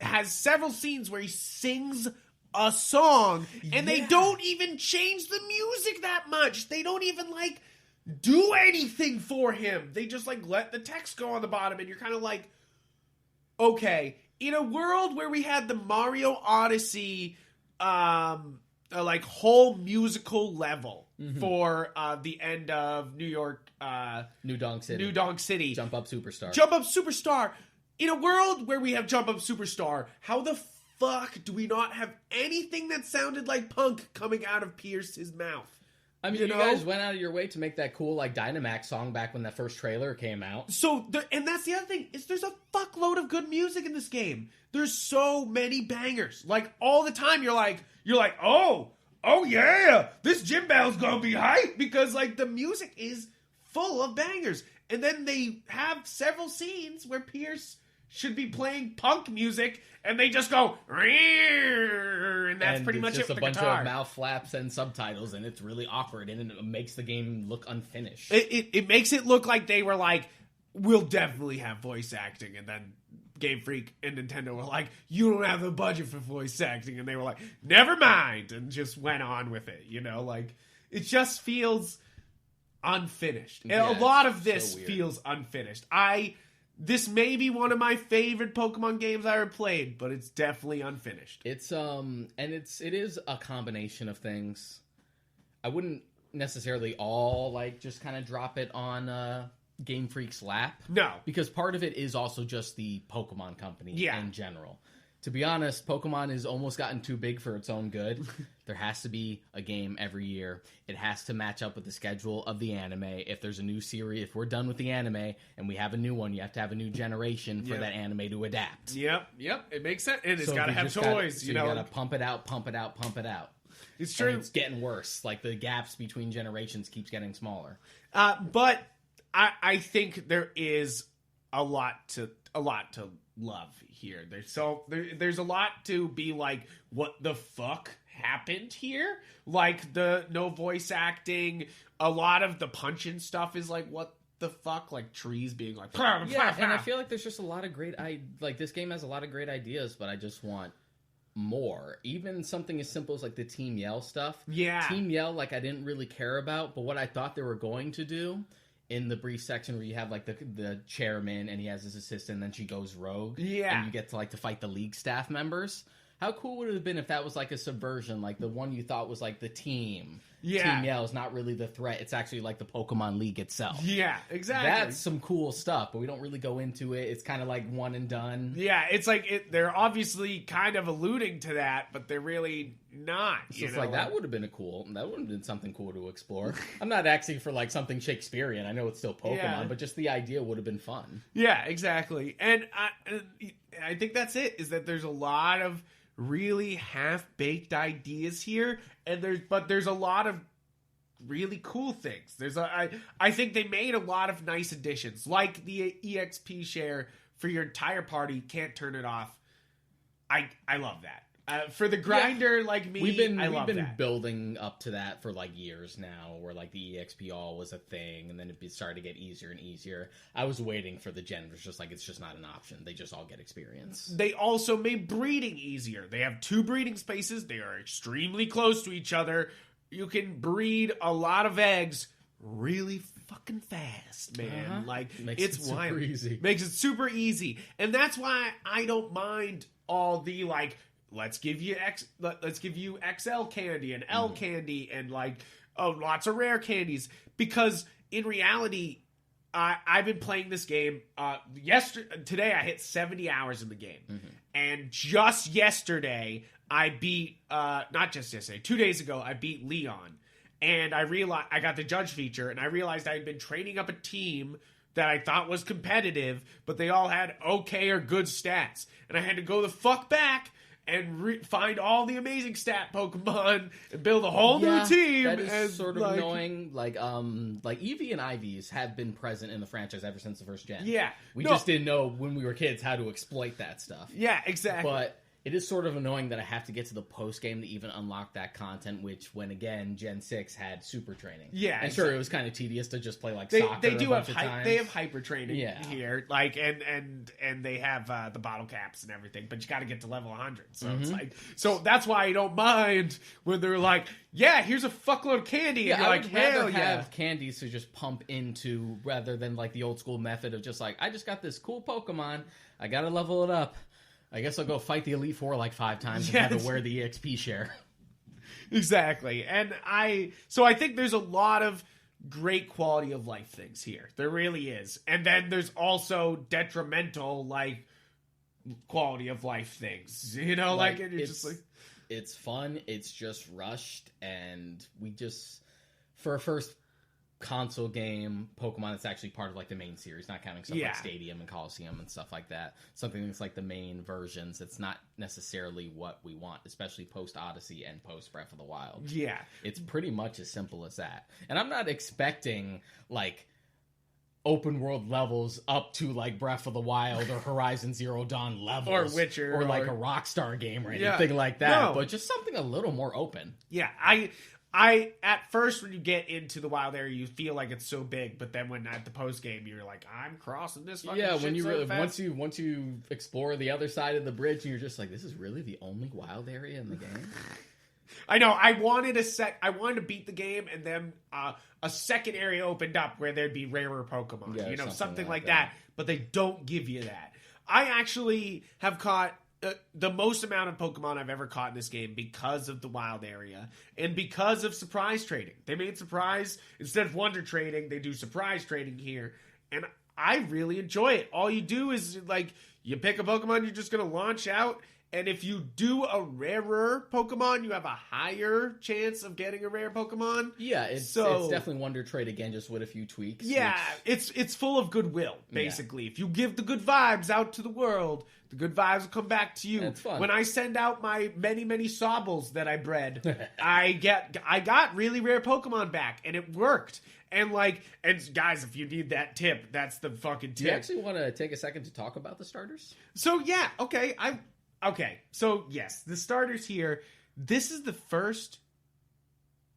has several scenes where he sings a song, and they don't even change the music that much. They don't even like do anything for him. They just like let the text go on the bottom, and you're kind of like, okay, in a world where we had the Mario Odyssey, like whole musical level for the end of New York, New Donk City. Jump Up Superstar. In a world where we have Jump Up Superstar, how the fuck do we not have anything that sounded like punk coming out of Pierce's mouth? I mean, you guys went out of your way to make that cool, like, Dynamax song back when that first trailer came out. So, and that's the other thing, is there's a fuckload of good music in this game. There's so many bangers. Like, all the time, you're like, oh yeah, this gym battle's gonna be hype, because, like, the music is full of bangers. And then they have several scenes where Pierce should be playing punk music, and they just go, and that's pretty much it with the guitar. It's just a bunch of mouth flaps and subtitles, and it's really awkward, and it makes the game look unfinished. It makes it look like they were like, we'll definitely have voice acting, and then Game Freak and Nintendo were like, you don't have the budget for voice acting, and they were like, never mind, and just went on with it, like, it just feels unfinished. Yeah, and a lot of this so weird. feels unfinished. This may be one of my favorite Pokemon games I ever played, but it's definitely unfinished. It's and it is a combination of things. I wouldn't necessarily all like just kind of drop it on Game Freak's lap. No. Because part of it is also just the Pokemon company in general. To be honest, Pokemon has almost gotten too big for its own good. There has to be a game every year. It has to match up with the schedule of the anime. If there's a new series, if we're done with the anime and we have a new one, you have to have a new generation for that anime to adapt. Yep. It makes sense. And it's got to have toys. You got to pump it out. It's true. And it's getting worse. Like, the gaps between generations keeps getting smaller. But I think there is a lot to love here. There's a lot to be like, what the fuck happened here? Like, the no voice acting, a lot of the punch-in stuff is like, what the fuck? Like, trees being like, yeah, and I feel like there's just a lot of great, like, this game has a lot of great ideas, but I just want more. Even something as simple as, like, the Team Yell stuff. Yeah. Team Yell, like, I didn't really care about, but what I thought they were going to do in the brief section where you have, like, the chairman and he has his assistant and then she goes rogue. Yeah. And you get to fight the league staff members. How cool would it have been if that was, like, a subversion? Like, the one you thought was, like, the team. Yeah. Team Yell is not really the threat. It's actually, like, the Pokemon League itself. Yeah, exactly. That's some cool stuff, but we don't really go into it. It's kind of like one and done. Yeah, it's like, they're obviously kind of alluding to that, but they're really not. So it's like, that would have been that would have been something cool to explore. I'm not asking for, like, something Shakespearean. I know it's still Pokemon, but just the idea would have been fun. Yeah, exactly. And I think that's it, is that there's a lot of really half-baked ideas here, and there's a lot of really cool things. I think they made a lot of nice additions, like the EXP share for your entire party, can't turn it off. I love that. For the grinder like me, we've been that. building up to that for like years now, where like the EXP all was a thing, and then it started to get easier and easier. I was waiting for the gen. It's just like, it's just not an option. They just all get experience. They also made breeding easier. They have 2 breeding spaces. They are extremely close to each other. You can breed a lot of eggs really fucking fast, man. Like, Makes it's it super wild. easy. Makes it super easy, and that's why I don't mind all the like, let's give you XL candy and L candy and like, lots of rare candies, because in reality, I've been playing this game. Today I hit 70 hours in the game, and just yesterday I beat. Not just yesterday, 2 days ago I beat Leon, and I realized I got the judge feature, and I realized I had been training up a team that I thought was competitive, but they all had okay or good stats, and I had to go the fuck back and find all the amazing stat Pokemon and build a whole new team. That is and, sort of annoying. Like Eevee and Ivies have been present in the franchise ever since the first gen. Yeah. We just didn't know when we were kids how to exploit that stuff. Yeah, exactly. But it is sort of annoying that I have to get to the post game to even unlock that content, which, when again, Gen 6 had super training. Yeah, and sure, it was kind of tedious to just play like they soccer. do a have bunch of times. they have hyper training here, like and they have the bottle caps and everything, but you got to get to level 100. So it's like, so that's why I don't mind when they're like, yeah, here's a fuckload of candy. Yeah, and you're I like, would rather hell have candies to just pump into, rather than like the old school method of just like, I just got this cool Pokemon, I gotta level it up. I guess I'll go fight the Elite Four like 5 times and Yes. have to wear the EXP share. Exactly. And I think there's a lot of great quality of life things here. There really is. And then there's also detrimental, like, quality of life things. You know, like it's just like... It's fun, it's just rushed, and we just, for a first console game, Pokemon that's actually part of like the main series, not counting stuff like Stadium and Coliseum and stuff like that. Something that's like the main versions. It's not necessarily what we want, especially post Odyssey and post Breath of the Wild. Yeah. It's pretty much as simple as that. And I'm not expecting like open world levels up to like Breath of the Wild or Horizon Zero Dawn levels. Or Witcher. Or like a Rockstar game or Yeah. anything like that. No. But just something a little more open. Yeah, I at first when you get into the wild area, you feel like it's so big, but then when at the post game, you're like, I'm crossing this. Fucking Yeah, shit when you so really, fast. once you explore the other side of the bridge, and you're just like, this is really the only wild area in the game. I know. I wanted to beat the game, and then a second area opened up where there'd be rarer Pokemon. Yeah, you know, something something like like that. But they don't give you that. I actually have caught the most amount of Pokemon I've ever caught in this game because of the wild area and because of surprise trading. They made surprise instead of wonder trading. They do surprise trading here, and I really enjoy it. All you do is like you pick a Pokemon you're just gonna launch out. And if you do a rarer Pokemon, you have a higher chance of getting a rare Pokemon. Yeah, it's definitely Wonder Trade again, just with a few tweaks. Yeah, it's full of goodwill, basically. If you give the good vibes out to the world, the good vibes will come back to you. It's fun. When I send out my many Sobbles that I bred, I got really rare Pokemon back, and it worked. And guys, if you need that tip, that's the fucking tip. Do you actually want to take a second to talk about the starters? So yeah, okay, so yes, the starters here. This is the first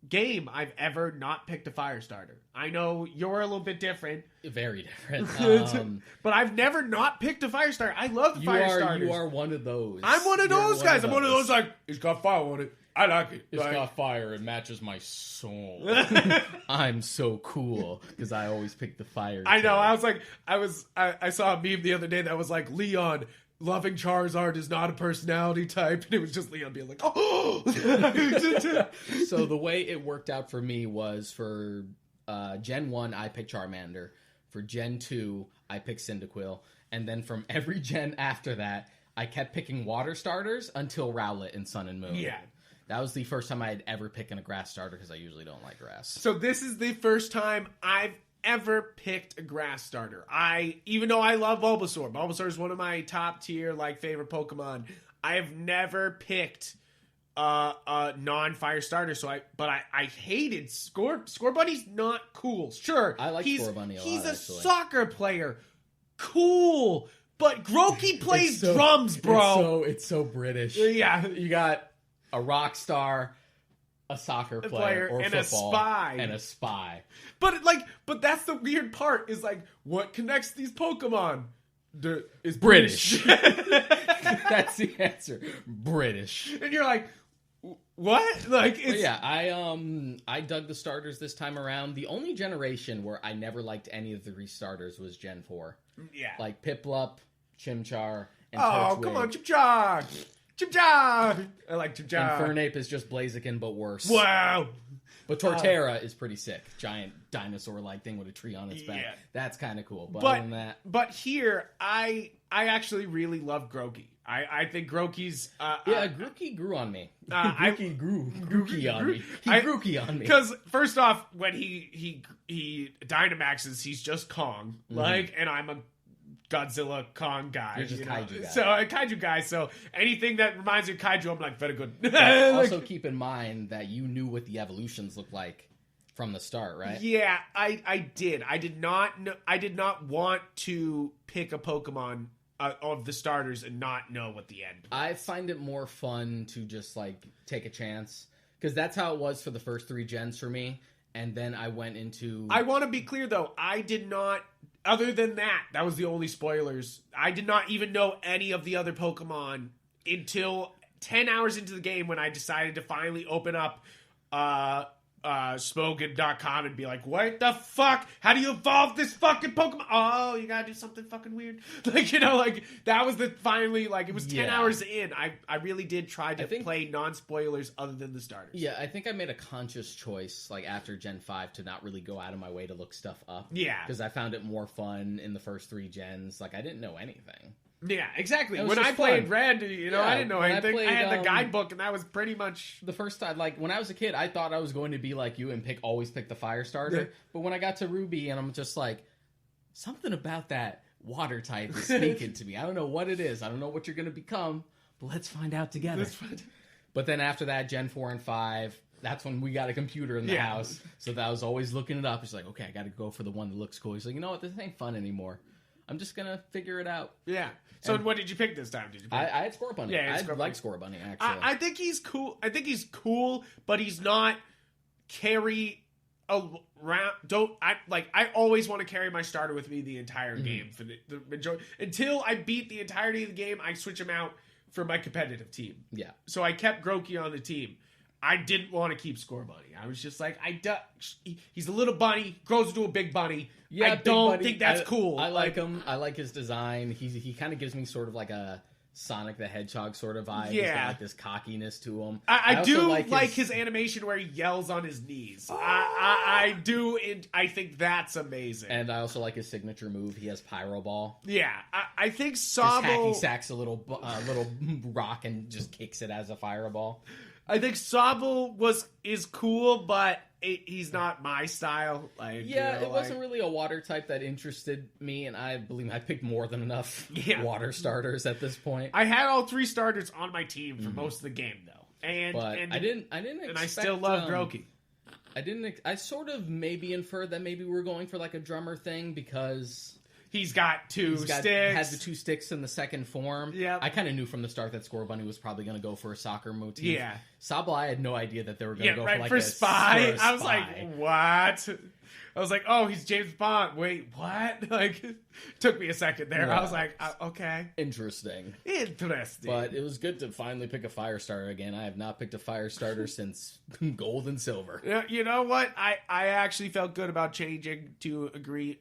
game I've ever not picked a fire starter. I know you're a little bit different. Very different. But I've never not picked a fire starter. I love the fire starters. You are one of those. I'm one of those guys. I'm one of those like, it's got fire on it. I like it. It's got fire. It matches my soul. I'm so cool because I always pick the fire. I know. I saw a meme the other day that was like, Leon, loving Charizard is not a personality type, and it was just Leon being like, "Oh." So the way it worked out for me was for Gen 1, I picked Charmander. For Gen 2, I picked Cyndaquil, and then from every gen after that, I kept picking water starters until Rowlet in Sun and Moon. Yeah. That was the first time I had ever picked a grass starter because I usually don't like grass. So this is the first time I've ever picked a grass starter. Even though I love Bulbasaur. Bulbasaur is one of my top tier favorite Pokemon. I have never picked a non-fire starter. But I hated Scorbunny's not cool. Sure, I like Scorbunny a lot. He's a actually. soccer player. Cool, but Grookey plays drums, bro. It's so British. Yeah, You got a rock star, a soccer player, or and football, a spy. and a spy. But that's the weird part. Is what connects these Pokemon? Is British. That's the answer. British. And you're like, what? But yeah, I dug the starters this time around. The only generation where I never liked any of the restarters was Gen 4. Yeah. Like Piplup, Chimchar, and Oh, Turtwig. come on, Chimchar! Chimchar! I like Chimchar. And Fernape is just Blaziken, but worse. Wow! But Torterra is pretty sick. Giant dinosaur-like thing with a tree on its back. Yeah. That's kind of cool. But other than that... But here, I actually really love Grookey. I think Grookey's... Grookey grew on me. Grookey grew on me. He Grookey on me. Because, first off, when he Dynamaxes, he's just Kong. And I'm a Godzilla Kong guy. You're just kaiju guy. So, a kaiju guy. So, anything that reminds me of kaiju, I'm like, very good. Also, keep in mind that you knew what the evolutions looked like from the start, right? Yeah, I did. I did not want to pick a Pokemon of the starters and not know what the end was. I find it more fun to just take a chance because that's how it was for the first 3 gens for me, and then I went into. I want to be clear though. I did not. Other than that was the only spoilers. I did not even know any of the other Pokemon until 10 hours into the game when I decided to finally open up Smogon.com and be like, what the fuck? How do you evolve this fucking Pokemon? Oh, you gotta do something fucking weird. Like, you know, like, that was finally, like, it was 10 hours in. I really did try to play non-spoilers other than the starters. Yeah, I think I made a conscious choice, like, after Gen 5 to not really go out of my way to look stuff up. Yeah. Because I found it more fun in the first 3 gens. Like, I didn't know anything. Yeah, exactly. When When I played Red, you know, Yeah, I didn't know when I anything. I played, had the guidebook, and that was pretty much... The first time, like, when I was a kid, I thought I was going to be like you and always pick the fire starter. Yeah. But when I got to Ruby, and I'm just like, something about that water type is speaking to me. I don't know what it is. I don't know what you're going to become, but let's find out together. But then after that, Gen 4 and 5, that's when we got a computer in the house. So that I was always looking it up. It's like, okay, I got to go for the one that looks cool. He's like, you know what? This ain't fun anymore. I'm just going to figure it out. Yeah. So what did you pick this time? Did you pick? I had Scorbunny. Yeah, I Scorbunny. like Scorbunny, actually. I think he's cool. I think he's cool, but he's not carry around. I always want to carry my starter with me the entire game for the majority until I beat the entirety of the game. I switch him out for my competitive team. Yeah. So I kept Grookey on the team. I didn't want to keep Scorbunny. I was just like, he's a little bunny, grows into a big bunny. Yeah, I don't think that's cool. I like him. I like his design. He kind of gives me sort of like a Sonic the Hedgehog sort of vibe. He's got like this cockiness to him. I also do like his animation where he yells on his knees. I do. I think that's amazing. And I also like his signature move. He has Pyro Ball. Yeah, I think Just Sobble... hacky sacks a little rock and just kicks it as a fireball. I think Sobble is cool, but he's not my style. Like, yeah, it wasn't really a water type that interested me, and I believe I picked more than enough water starters at this point. I had all 3 starters on my team for most of the game, though, and I didn't. Expect, and I still love Grookey. I sort of maybe inferred that maybe we're going for like a drummer thing because. He's got 2 sticks. Had the 2 sticks in the second form. Yeah, I kind of knew from the start that Scorbunny was probably going to go for a soccer motif. Yeah, Sobble, I had no idea that they were going to go for like for a spy. For I was like, what? I was like, oh, he's James Bond. Wait, what? Like, took me a second there. I was like, okay, interesting. But it was good to finally pick a fire starter again. I have not picked a fire starter since Gold and Silver. Yeah, you know what? I actually felt good about changing to a grass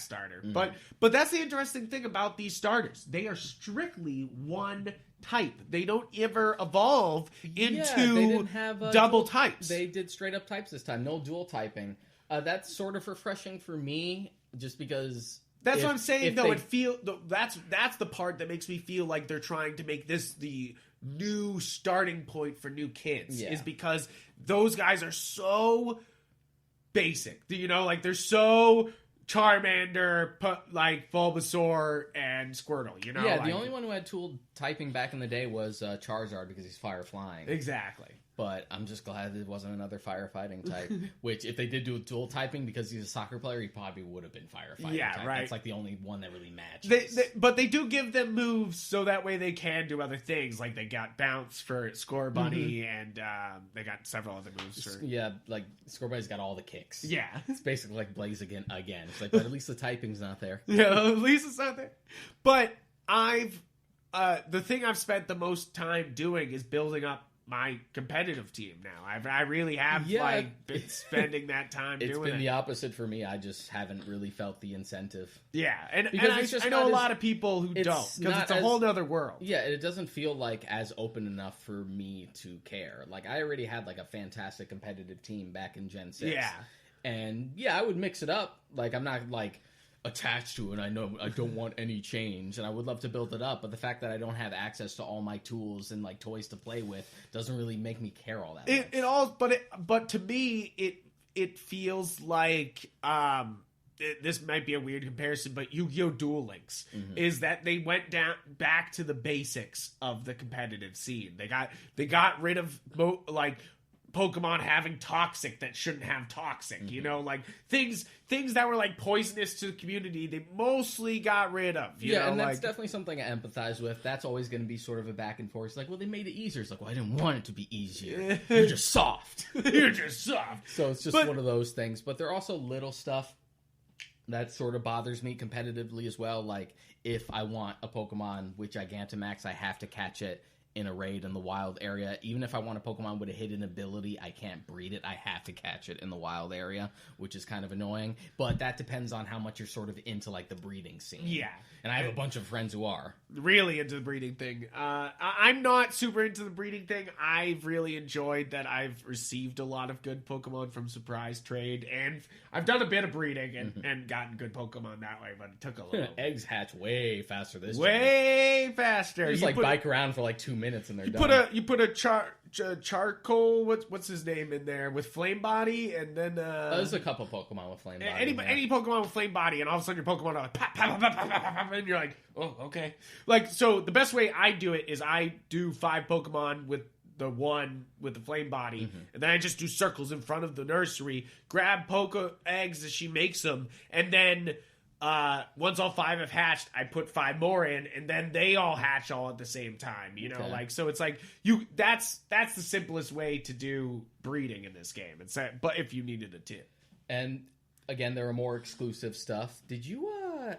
starter. Mm-hmm. But that's the interesting thing about these starters. They are strictly one type. They don't ever evolve into they didn't have, double types. They did straight up types this time. No dual typing. That's sort of refreshing for me, just because. That's what I'm saying. Though that's the part that makes me feel like they're trying to make this the new starting point for new kids. Yeah. Is because those guys are so basic. You know, like they're so Charmander, like Bulbasaur, and Squirtle. You know, yeah. The only one who had tool typing back in the day was Charizard because he's fire flying. Exactly. But I'm just glad it wasn't another firefighting type. Which, if they did do dual typing because he's a soccer player, he probably would have been firefighting. Yeah, type. right. That's like the only one that really matches. But they do give them moves so that way they can do other things. Like they got bounce for Scorbunny, and they got several other moves for. Yeah, like Scorbunny's got all the kicks. Yeah, it's basically like Blaze again. It's like, but at least the typing's not there. Yeah, at least it's not there. But the thing I've spent the most time doing is building up my competitive team now. I really have been spending that time doing it. It's been the opposite for me. I just haven't really felt the incentive. Yeah, and because I know a lot of people who don't, because it's a whole nother world. Yeah, it doesn't feel like as open enough for me to care. Like, I already had like a fantastic competitive team back in Gen 6. Yeah. And yeah, I would mix it up. Like, I'm not like attached to it. I know I don't want any change, and I would love to build it up, but the fact that I don't have access to all my tools and like toys to play with doesn't really make me care all that much. But to me it feels like this might be a weird comparison, but Yu-Gi-Oh! Duel Links is that they went back to the basics of the competitive scene. They got rid of Pokemon having toxic that shouldn't have toxic, you know, like things that were like poisonous to the community, they mostly got rid of. You know, and that's definitely something I empathize with. That's always going to be sort of a back and forth. It's like, well, they made it easier. It's like, well, I didn't want it to be easier. You're just soft. You're just soft. So it's just one of those things. But there are also little stuff that sort of bothers me competitively as well. Like, if I want a Pokemon with Gigantamax, I have to catch it in a raid in the wild area. Even if I want a Pokemon with a hidden ability, I can't breed it. I have to catch it in the wild area, which is kind of annoying. But that depends on how much you're sort of into like the breeding scene. Yeah. And I have a bunch of friends who are. Really into the breeding thing. I'm not super into the breeding thing. I've really enjoyed that I've received a lot of good Pokemon from Surprise Trade, and I've done a bit of breeding and gotten good Pokemon that way, but it took a little. Eggs hatch way faster this time. Way faster. You just like bike around for like 2 minutes and they're done. You put a charcoal. What's his name in there with Flame Body, and then there's a couple Pokemon with Flame Body. Any Pokemon with Flame Body, and all of a sudden your Pokemon are like pop, pop, pop, pop, pop, pop, and you're like, oh, okay. Like, so the best way I do it is I do 5 Pokemon with the one with the Flame Body, and then I just do circles in front of the nursery, grab Poke eggs as she makes them, and then once all 5 have hatched, I put 5 more in, and then they all hatch all at the same time. You know, Okay. like, so it's like that's the simplest way to do breeding in this game. But if you needed a tip. And again, there are more exclusive stuff. Did you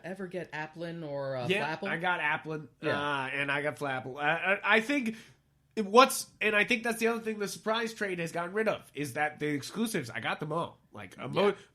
ever get Applin or Yeah, Flapple? I got Applin, Yeah. and I got Flapple. I think I think that's the other thing the Surprise Trade has gotten rid of, is that the exclusives, I got them all. Like,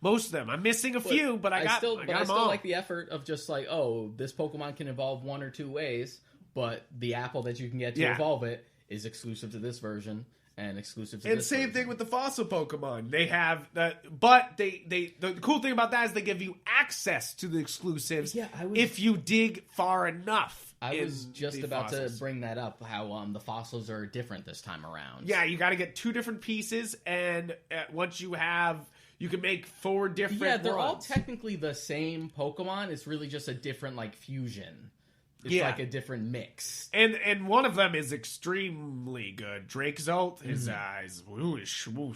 most of them. I'm missing a few, but I got still them all. like the effort of just like, oh, this Pokemon can evolve 1 or 2 ways, but the apple that you can get to evolve it is exclusive to this version and exclusive to And this same version. thing with the fossil Pokemon. They have that, but the cool thing about that is they give you access to the exclusives if you dig far enough. I was just the about fossils. to bring that up, how the fossils are different this time around. Yeah, you got to get 2 different pieces, and once you have, you can make 4 different Yeah, they're all ones. technically the same Pokemon. It's really just a different, like, fusion. It's Yeah. like a different mix. And one of them is extremely good. Drake Zolt is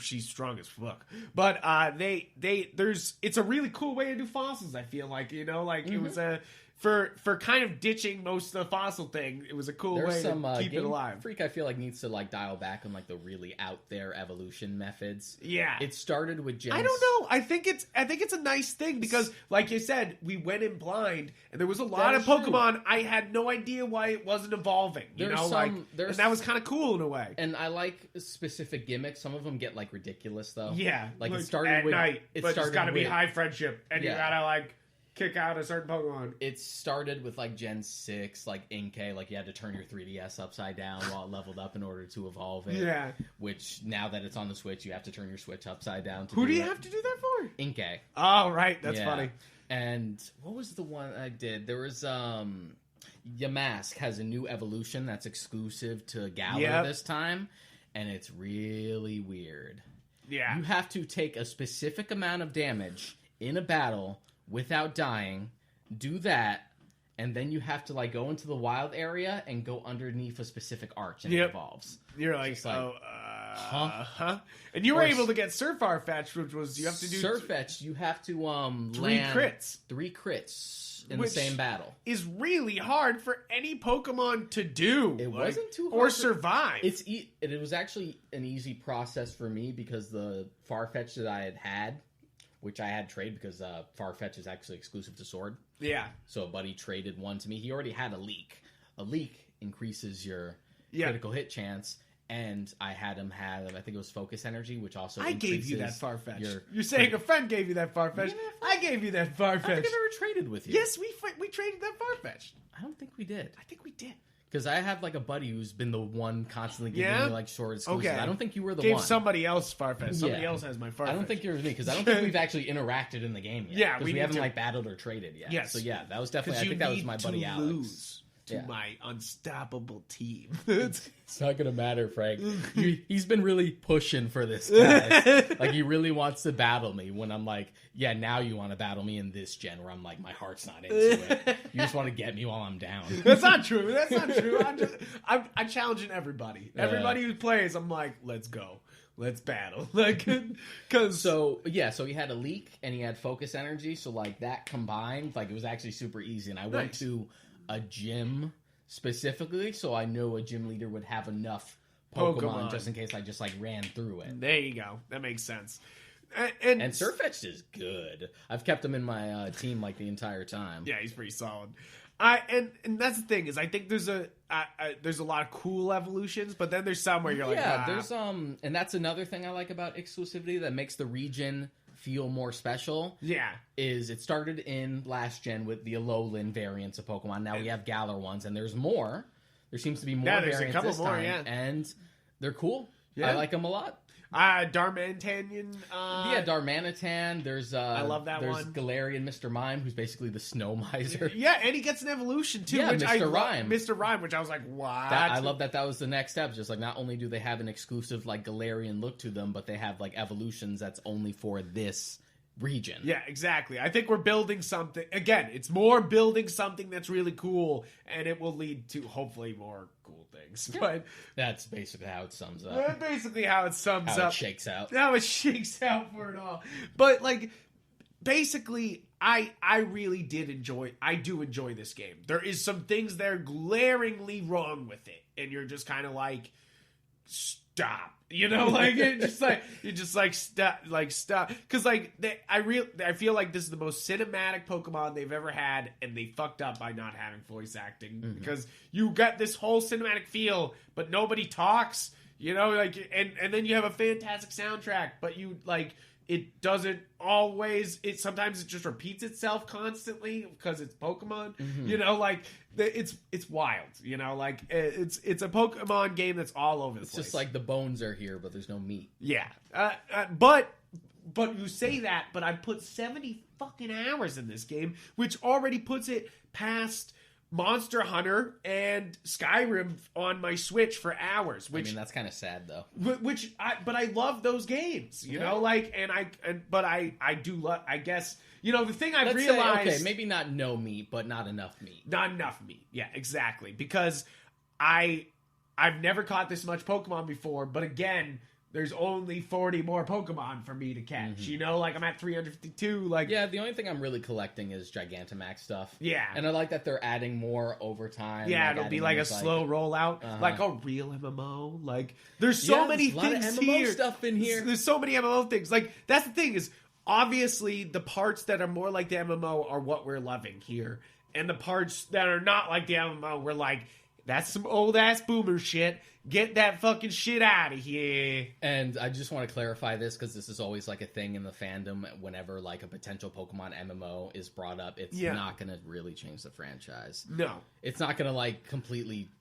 she's strong as fuck. But it's a really cool way to do fossils. I feel like, you know, like it was for kind of ditching most of the fossil thing. It was a cool way to keep it alive. Freak, I feel like, needs to like dial back on like the really out there evolution methods. Yeah. It started with Gen. I don't know. I think it's a nice thing because, like you said, we went in blind, and there was a lot of That is Pokemon. I had no idea why it wasn't evolving. You There's know, some- and that was kind of cool in a way. And I like specific gimmicks. Some of them get like ridiculous though. Yeah, like it at started with night, It but it's started got to be with- high friendship, and you Yeah. gotta like kick out a certain Pokemon. It started with like Gen 6, like Inkay, like you had to turn your 3DS upside down while it leveled up in order to evolve it. Yeah. Which now that it's on the Switch, you have to turn your Switch upside down. To Who do you it. have to do that for? Inkay. Oh, right, that's Yeah. funny. And what was the one I did? There was Yamask has a new evolution that's exclusive to Galar Yep. this time, and it's really weird. Yeah, You have to take a specific amount of damage in a battle without dying, do that, and then you have to like go into the wild area and go underneath a specific arch and it Yep. evolves. you're like, Just like, huh? And you were Or able to get Surfar Fetch, which was you have to do Surfetch, you have to 3 land crits. 3 crits in Which- the same battle. Is really hard for any Pokemon to do. It wasn't too or hard to- survive. It was actually an easy process for me because the Farfetch that I had, which I had trade because Farfetch is actually exclusive to Sword. yeah. So a buddy traded one to me. He already had a leak. A leak increases your Yeah. critical hit chance, and I had him have, I think it was Focus Energy, which also I gave you that increases Farfetch. your- You're saying a friend gave you that Farfetch. You gave me I gave you that I don't think Farfetch. I've ever traded with you. Yes, we traded that Farfetch. I don't think we did. I think we did. Because I have like a buddy who's been the one constantly giving Yeah? me like short exclusives. Okay. I don't think you were the Gave one. somebody else Farfetch. Somebody Yeah. else has my Farfetch. I don't think you're me because I don't think we've actually interacted in the game yet. Yeah, because we we need haven't to. like battled or traded yet. Yes. So yeah, that was definitely. I you think that was need my buddy to Alex. lose to Yeah. my unstoppable team. It's not gonna matter, Frank. He's been really pushing for this guy. Like he really wants to battle me. When I'm like, yeah, now you want to battle me in this gen, where I'm like, my heart's not into it. You just want to get me while I'm down. That's not true. That's not true. I'm challenging everybody. Everybody who plays, I'm like, let's go. Let's battle. Like, because So yeah, so he had a leak and he had focus energy. So like that combined, like it was actually super easy. And I went Nice. to a gym specifically, so I knew a gym leader would have enough Pokemon, just in case I just like ran through it. there you go. That makes sense. And And Surfetch is good. I've kept him in my team like the entire time. yeah, he's pretty solid. And that's the thing is I think there's a lot of cool evolutions, but then there's some where you're like, there's and that's another thing I like about exclusivity that makes the region feel more special. Yeah. Is it started in last gen with the Alolan variants of Pokemon. Now we have Galar ones, and there's more. There seems to be more there's variants a couple this more, time, and they're cool. Yeah. I like them a lot. Darmanitan. Darmanitan. There's I love that there's one. Galarian Mr. Mime, who's basically the Snow Miser. Yeah, and he gets an evolution too. Yeah, which I Mr. Rhyme. Mr. Rhyme, which I was like, what? I love that was the next step. Just like not only do they have an exclusive like Galarian look to them, but they have like evolutions that's only for this region. Yeah, exactly. I think we're building something. Again, it's more building something that's really cool, and it will lead to hopefully more cool things. But That's basically how it sums up. that's basically how it sums How up. it shakes out. How it shakes out for it all. But like, basically, I really do enjoy this game. There is some things that are glaringly wrong with it, and you're just kind of like, stop. You know, like you're just like stop, because like I feel like this is the most cinematic Pokemon they've ever had, and they fucked up by not having voice acting because you got this whole cinematic feel, but nobody talks. You know, like and then you have a fantastic soundtrack, but you like it doesn't always. Sometimes it just repeats itself constantly because it's Pokemon. You know, like it's wild. You know, like it's a Pokemon game that's all over the place. It's just like the bones are here, but there's no meat. Yeah, but you say that, but I put 70 fucking hours in this game, which already puts it past Monster Hunter and Skyrim on my Switch for hours. Which I mean, that's kind of sad though. But I love those games, you know, like, but I do love. I guess you know the thing I've realized. Okay, maybe not no meat, but not enough meat. Not enough meat. Yeah, exactly. Because I've never caught this much Pokemon before, but again, there's only 40 more Pokemon for me to catch. You know, like I'm at 352. Like, yeah, the only thing I'm really collecting is Gigantamax stuff. Yeah. And I like that they're adding more over time. yeah, like it'll be adding like a things slow rollout, like a real MMO. Like, there's so many there's a lot of things MMO here. stuff in here. There's so many MMO things. Like, that's the thing is, obviously, the parts that are more like the MMO are what we're loving here, and the parts that are not like the MMO, we're like, that's some old ass boomer shit. Get that fucking shit out of here. And I just want to clarify this because this is always like a thing in the fandom. Whenever like a potential Pokemon MMO is brought up, it's not going to really change the franchise. No. It's not going to like completely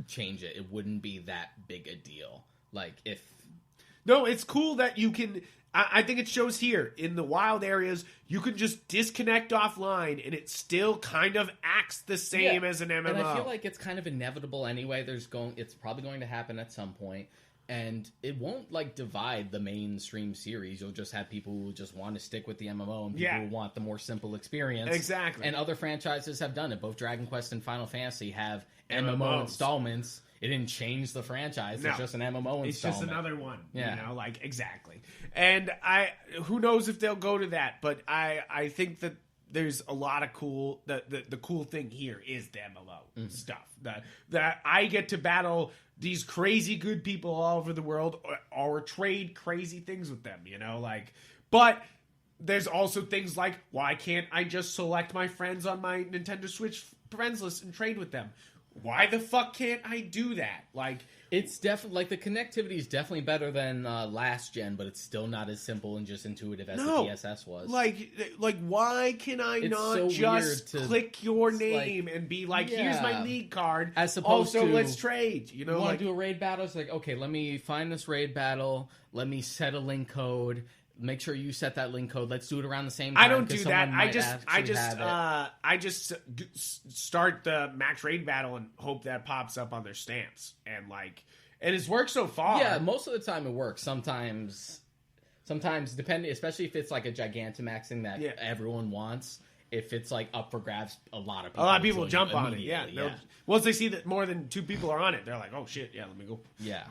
change it. It wouldn't be that big a deal. Like if... No, it's cool that you can... I think it shows here in the wild areas, you can just disconnect offline and it still kind of acts the same as an MMO. And I feel like it's kind of inevitable anyway. It's probably going to happen at some point, and it won't like divide the mainstream series. You'll just have people who just want to stick with the MMO and people who want the more simple experience. Exactly. And other franchises have done it. Both Dragon Quest and Final Fantasy have MMO installments. It didn't change the franchise. No. It's just an MMO installment. It's just another one. Yeah. You know, like, exactly. And who knows if they'll go to that, but I think that there's a lot of cool, the cool thing here is the MMO stuff. That I get to battle these crazy good people all over the world or trade crazy things with them, you know, like, but there's also things like, why can't I just select my friends on my Nintendo Switch friends list and trade with them? Why the fuck can't I do that? Like, it's definitely like the connectivity is definitely better than last gen, but it's still not as simple and just intuitive as the PSS was. Like, why can I not so just click your it's name and be like, here's my league card, as opposed also to let's trade. You know, want like, to do a raid battle? It's like, okay, let me find this raid battle. Let me set a link code. Make sure you set that link code. Let's do it around the same time. I don't do that. I just start the max raid battle and hope that pops up on their stamps, and like, and it's worked so far. Yeah, most of the time it works. Sometimes depending, especially if it's like a Gigantamaxing that everyone wants. If it's like up for grabs, a lot of people jump on it. Yeah. Once they see that more than 2 people are on it, they're like, "Oh shit, yeah, let me go." Yeah.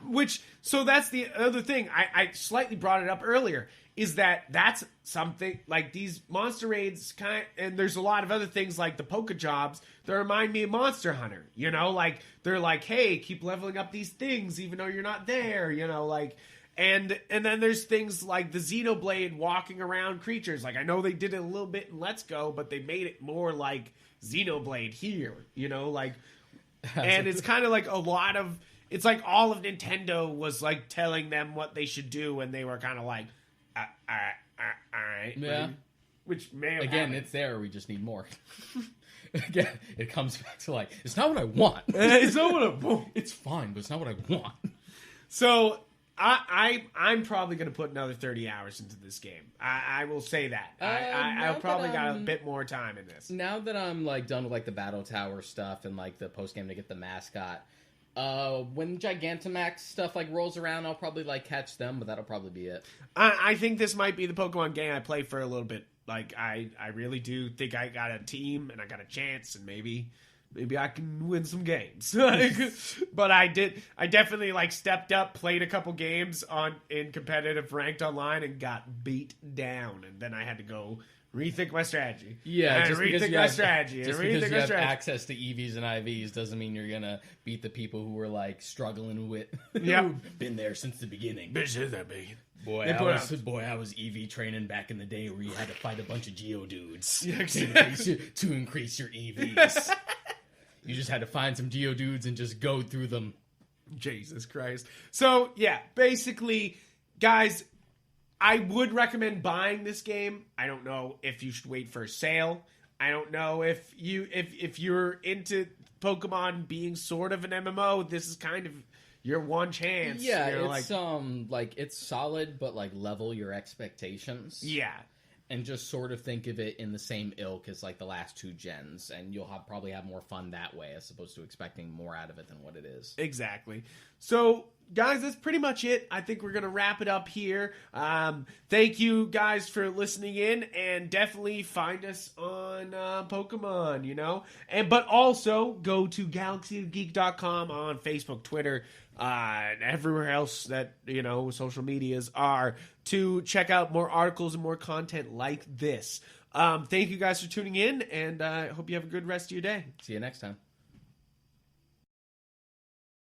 So that's the other thing. I slightly brought it up earlier. Is that's something like these monster raids and there's a lot of other things like the Poke Jobs that remind me of Monster Hunter. You know, like they're like, hey, keep leveling up these things even though you're not there. You know, like, And then there's things like the Xenoblade walking around creatures. Like, I know they did it a little bit in Let's Go, but they made it more like Xenoblade here, you know, like, and it's kind of like a lot of, it's like all of Nintendo was like telling them what they should do, and they were kind of like, all right. Yeah. Which may have Again, happened. it's there. We just need more. Again, it comes back to like, it's not what I want. It's not what I want. It's fine, but it's not what I want. So I'm probably going to put another 30 hours into this game. I will say that. I've probably got a bit more time in this. Now that I'm like done with like the Battle Tower stuff and like the post game to get the mascot, when Gigantamax stuff like rolls around, I'll probably like catch them, but that'll probably be it. I think this might be the Pokemon game I play for a little bit. Like, I really do think I got a team and I got a chance, and maybe I can win some games. But I definitely like stepped up, played a couple games in competitive ranked online, and got beat down, and then I had to go rethink my strategy. Yeah, and just rethink because you my have, strategy. just and because rethink you my have strategy. access to EVs and IVs doesn't mean you're gonna beat the people who were like struggling with. Yep. who've been there since the beginning. Bitch, is that big? Boy, They put I was EV training back in the day where you had to fight a bunch of Geodudes Yeah, exactly. to increase your EVs. You just had to find some Geodudes and just go through them. Jesus Christ. So, yeah, basically, guys, I would recommend buying this game. I don't know if you should wait for a sale. I don't know if you're into Pokemon being sort of an MMO, this is kind of your one chance. Yeah, you know, it's like it's solid, but like level your expectations. yeah. And just sort of think of it in the same ilk as like the last two gens, and you'll probably have more fun that way as opposed to expecting more out of it than what it is. Exactly. So, guys, that's pretty much it. I think we're going to wrap it up here. Thank you guys for listening in, and definitely find us on Pokemon, you know. But also go to galaxyofgeek.com on Facebook, Twitter, and everywhere else that, you know, social medias are, to check out more articles and more content like this. Thank you guys for tuning in, and I hope you have a good rest of your day. See you next time.